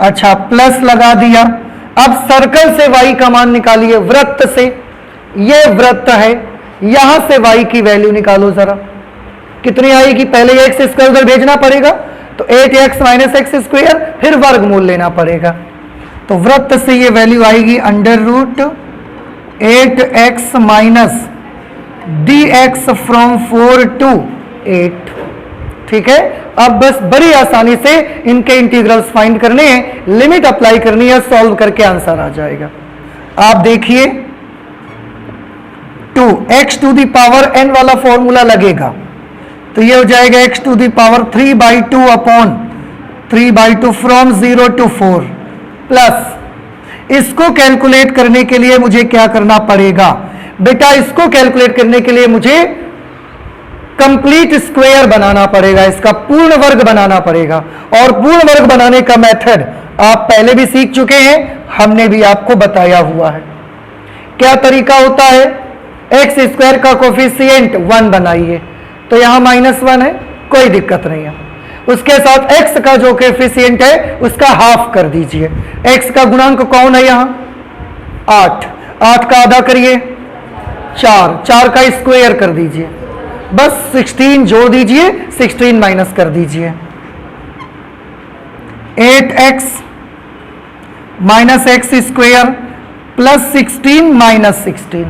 अच्छा, प्लस लगा दिया। अब सर्कल से y का मान निकालिए, वृत्त से, ये वृत्त है, यहां से y की वैल्यू निकालो जरा, कितनी आएगी? पहले एक्स स्क्वायर उधर भेजना पड़ेगा, तो 8x माइनस एक्स स्क्वायर, फिर वर्गमूल लेना पड़ेगा। तो वृत्त से ये वैल्यू आएगी under root 8x minus dx from 4 to 8। ठीक है, अब बस बड़ी आसानी से इनके इंटीग्रल्स फाइंड करने हैं, लिमिट अप्लाई करनी है, सॉल्व करके आंसर आ जाएगा। आप देखिए 2x to the power n वाला फॉर्मूला लगेगा, तो ये हो जाएगा x to the power 3/2 upon 3/2 from 0 to 4, plus इसको कैलकुलेट करने के लिए मुझे क्या करना पड़ेगा बेटा? इसको कैलकुलेट करने के लिए मुझे कंप्लीट स्क्वायर बनाना पड़ेगा, इसका पूर्ण वर्ग बनाना पड़ेगा। और पूर्ण वर्ग बनाने का मेथड आप पहले भी सीख चुके हैं, हमने भी आपको बताया हुआ है। क्या तरीका होता है? एक्स स्क्वायर का कोफिशिएंट 1 बनाइए, तो यहां -1 है, कोई दिक्कत नहीं है। उसके साथ x का जो कोफिशिएंट है उसका हाफ कर दीजिए। x का गुणांक कौन है यहां? 8, 8 का आधा करिए 4, 4 का स्क्वायर कर दीजिए, बस 16 जोड़ दीजिए, 16 माइनस कर दीजिए। 8x minus x square plus 16 minus 16,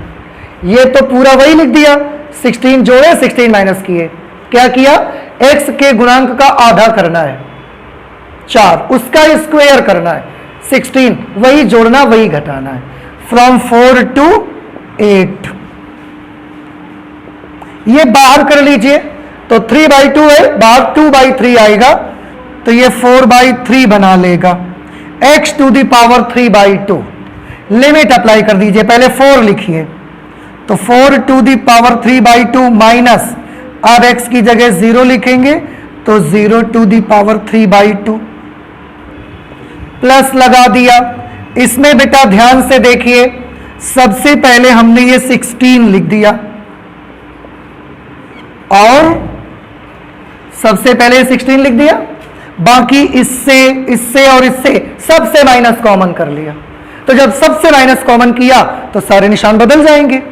ये तो पूरा वही लिख दिया, 16 जोड़े 16 माइनस किए। क्या किया? x के गुणांक का आधा करना है 4, उसका स्क्वायर करना है 16, वही जोड़ना वही घटाना है। फ्रॉम 4 to 8, ये बाहर कर लीजिए, तो 3/2 है, बाहर 2/3 आएगा, तो ये 4/3 बना लेगा। x to the power 3/2, limit apply कर दीजिए, पहले 4 लिखिए, तो 4 टू दी पावर 3/2 माइनस, अब x की जगह 0 लिखेंगे, तो 0 टू दी पावर 3/2, प्लस लगा दिया। इसमें बेटा ध्यान से देखिए, सबसे पहले हमने ये 16 लिख दिया, और सबसे पहले 16 लिख दिया, बाकी इससे, इससे और इससे सबसे माइनस कॉमन कर लिया। तो जब सबसे माइनस कॉमन किया तो सारे निशान बदल जाएंगे।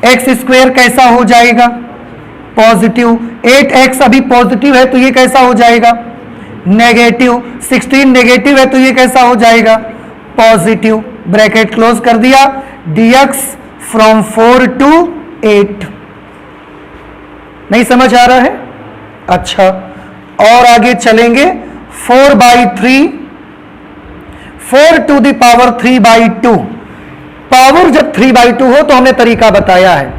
एक्स स्क्वायर कैसा हो जाएगा? पॉजिटिव। 8x अभी पॉजिटिव है तो ये कैसा हो जाएगा? नेगेटिव। 16 नेगेटिव है तो ये कैसा हो जाएगा? पॉजिटिव। ब्रैकेट क्लोज कर दिया। dx from 4 to 8। नहीं समझ आ रहा है? अच्छा, और आगे चलेंगे। 4/3, 4 टू द पावर 3/2। पावर जब 3/2 हो तो हमने तरीका बताया है,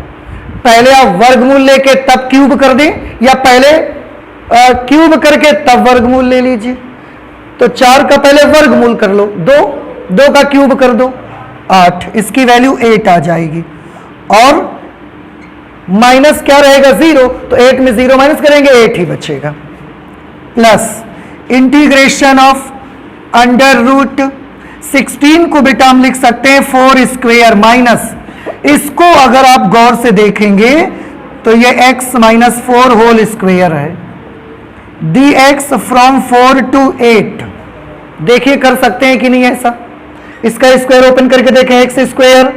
पहले आप वर्गमूल लेके तब क्यूब कर दें, या पहले क्यूब करके तब वर्गमूल ले लीजिए। तो 4 का पहले वर्गमूल कर लो, 2 का क्यूब कर दो 8, इसकी वैल्यू 8 आ जाएगी। और माइनस क्या रहेगा? 0, तो 8 में 0 माइनस करेंगे 8 ही बचेगा। Plus integration of under root 16 को बेटा हम लिख सकते हैं 4 स्क्वायर माइनस, इसको अगर आप गौर से देखेंगे तो ये x माइनस 4 होल स्क्वायर है। dx from 4 to 8। देखिए कर सकते हैं कि नहीं ऐसा? इसका स्क्वायर ओपन करके देखें, x square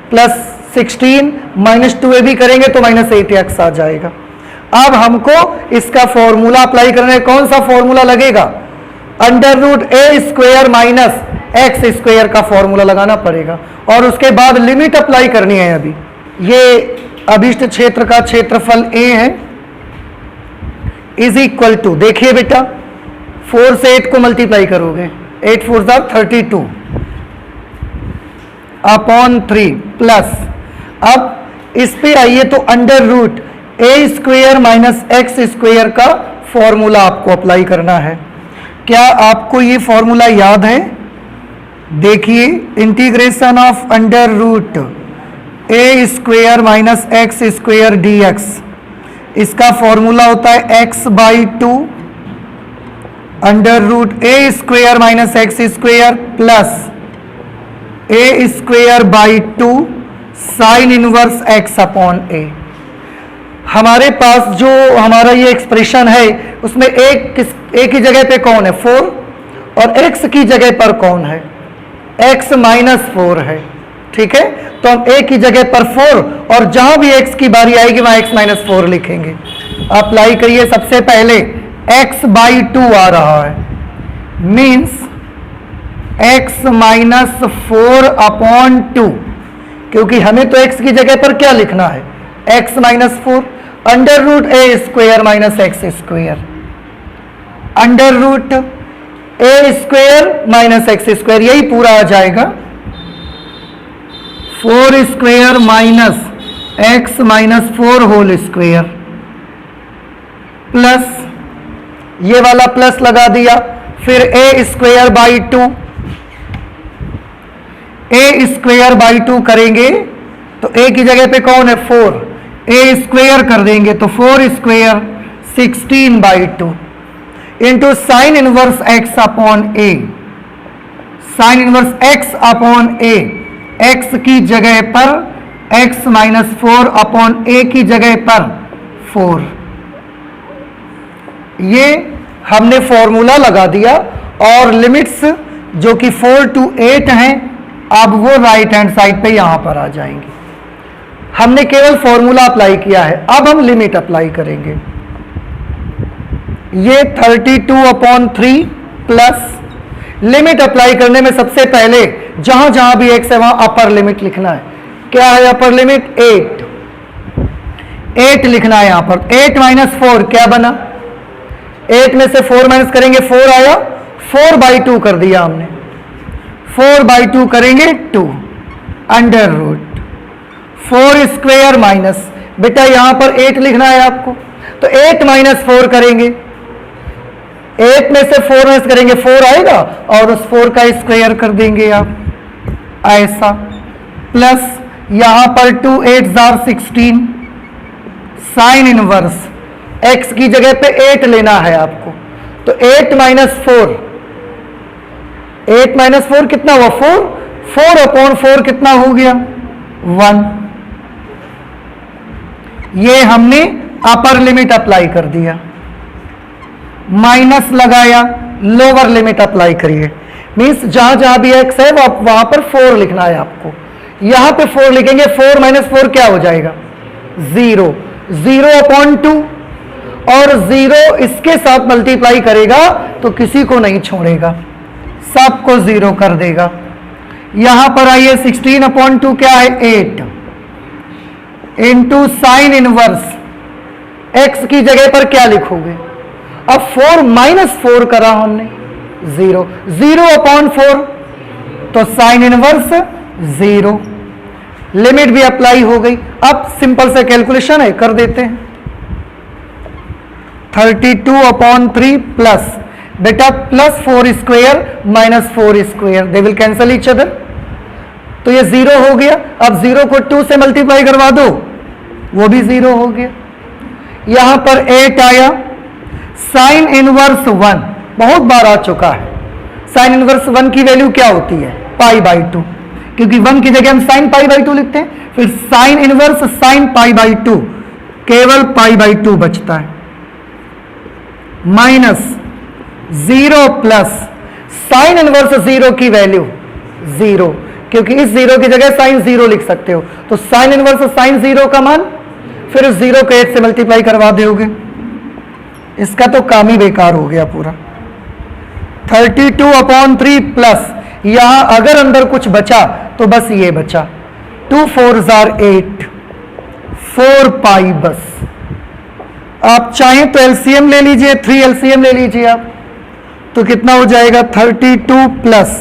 plus 16 minus 2a भी करेंगे तो माइनस 8x आ जाएगा। अब हमको इसका फॉर्मूला अप्लाई करना है। कौन सा फॉर्मूला लगेगा? Under root a square minus x square का फॉर्मूला लगाना पड़ेगा, और उसके बाद लिमिट अप्लाई करनी है। अभी ये अभिष्ट क्षेत्र का क्षेत्रफल a है, इज इक्वल टू, देखिए बेटा 4 से 8 को मल्टीप्लाई करोगे, 8 4 32 अपॉन 3 प्लस, अब इस पे आइए तो under root a square minus x square का फॉर्मूला आपको अप्लाई करना है। क्या आपको ये फॉर्मूला याद है? देखिए, integration of under root a square minus x square dx, इसका फॉर्मूला होता है x/2 under root a square minus x square plus a square by 2 sine inverse x upon a. हमारे पास जो हमारा ये एक्सप्रेशन है उसमें ए की जगह पे कौन है 4 और एक्स की जगह पर कौन है x माइनस 4 है। ठीक है, तो हम a की जगह पर 4 और जहां भी x की बारी आएगी वहां x माइनस 4 लिखेंगे। अप्लाई करिए। सबसे पहले x बाई 2 आ रहा है, मीन्स x माइनस 4 अपॉन 2, क्योंकि हमें तो x की जगह पर क्या लिखना है x minus 4 under root a square minus x square, under root a square minus x square, यही पूरा आ जाएगा 4 square minus x minus 4 whole square plus ये वाला प्लस लगा दिया, फिर a square by 2, a square by 2 करेंगे तो ए की जगह पे कौन है 4, ए स्क्वेयर कर देंगे तो 4 square 16 by 2 into sine inverse x upon A, sign inverse x upon A, x की जगह पर एक्स माइनस 4 अपॉन ए की जगह पर 4। ये हमने फॉर्मूला लगा दिया और लिमिट्स जो कि 4 to 8 हैं अब वो राइट हैंड साइड पे यहां पर आ जाएंगे। हमने केवल फॉर्मूला अप्लाई किया है, अब हम लिमिट अप्लाई करेंगे। ये 32/3 प्लस लिमिट अप्लाई करने में सबसे पहले जहां जहां भी x है वहां अपर लिमिट लिखना है। क्या है अपर लिमिट 8 लिखना है यहां पर। 8 माइनस 4 क्या बना, 8 में से 4 माइनस करेंगे 4 आया, 4/2 कर दिया हमने, 4/2 करेंगे 2 अंडर रूट 4 स्क्वेयर माइनस, बेटा यहां पर 8 लिखना है आपको, तो 8 माइनस 4 करेंगे, 8 में से 4 माइनस करेंगे 4 आएगा और उस 4 का स्क्वायर कर देंगे आप ऐसा, प्लस यहां पर 2 8 16 साइन इनवर्स x की जगह पे 8 लेना है आपको, तो 8 माइनस 4, 8 माइनस 4 कितना हुआ 4, 4 अपॉन 4 कितना हो गया 1। ये हमने अपर लिमिट अप्लाई कर दिया, माइनस लगाया, लोअर लिमिट अप्लाई करिए, मीन्स जहां जहां भी x है वहां पर 4 लिखना है आपको। यहां पे 4 लिखेंगे, 4 माइनस 4 क्या हो जाएगा 0, 0/2 और 0 इसके साथ मल्टीप्लाई करेगा तो किसी को नहीं छोड़ेगा, सबको 0 कर देगा। यहां पर आइए 16/2 क्या है 8 इंटू साइन इनवर्स x की जगह पर क्या लिखोगे, अब 4 माइनस 4 करा हमने 0, 0/4 तो साइन इनवर्स 0, लिमिट भी अप्लाई हो गई। अब सिंपल से कैलकुलेशन है, कर देते हैं। 32/3 प्लस बेटा plus 4 square minus 4 square, they will cancel each other, तो ये 0 हो गया। अब 0 को 2 से मल्टीप्लाई करवा दो, वो भी 0 हो गया। यहां पर 8 आया, साइन इनवर्स 1 बहुत बार आ चुका है। साइन इनवर्स 1 की वैल्यू क्या होती है π/2, क्योंकि 1 की जगह हम साइन π/2 लिखते हैं, फिर साइन इनवर्स साइन π/2 केवल π/2 बचता है, माइनस 0 प्लस साइन इनवर्स 0 की वैल्यू 0, क्योंकि इस 0 की जगह साइन 0 लिख सकते हो, तो साइन इनवर्स साइन 0 का मान, फिर उस 0 को 8 से मल्टीप्लाई करवा दोगे, इसका तो काम ही बेकार हो गया पूरा। 32/3 प्लस यहां अगर अंदर कुछ बचा तो बस ये बचा, 2 4 8 4 पाई बस। आप चाहें तो एलसीएम ले लीजिए, 3 एलसीएम ले लीजिए आप, तो कितना हो जाएगा 32 प्लस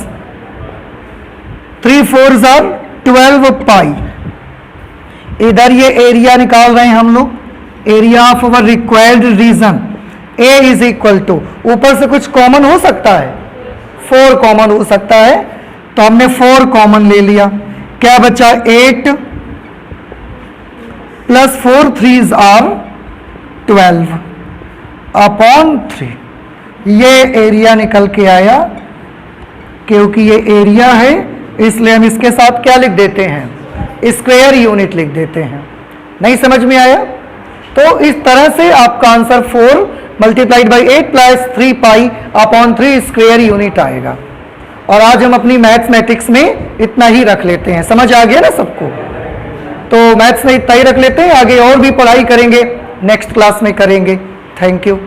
3 4 12 पाई। इधर ये एरिया निकाल रहे हैं हम लोग, area of our required region A is equal to, ऊपर से कुछ कॉमन हो सकता है, 4 कॉमन हो सकता है, तो हमने 4 कॉमन ले लिया, क्या बचा 8 प्लस 4 3s are 12 अपॉन 3, ये एरिया निकल के आया, क्योंकि ये एरिया है इसलिए हम इसके साथ क्या लिख देते हैं, स्क्वायर यूनिट लिख देते हैं। नहीं समझ में आया? तो इस तरह से आपका answer 4 multiplied by 8 plus 3 pi upon 3 square unit आएगा। और आज हम अपनी मैथमेटिक्स में इतना ही रख लेते हैं। समझ आ गया ना सबको? तो मैथ्स में इतना ही रख लेते हैं, आगे और भी पढ़ाई करेंगे, नेक्स्ट क्लास में करेंगे। Thank you.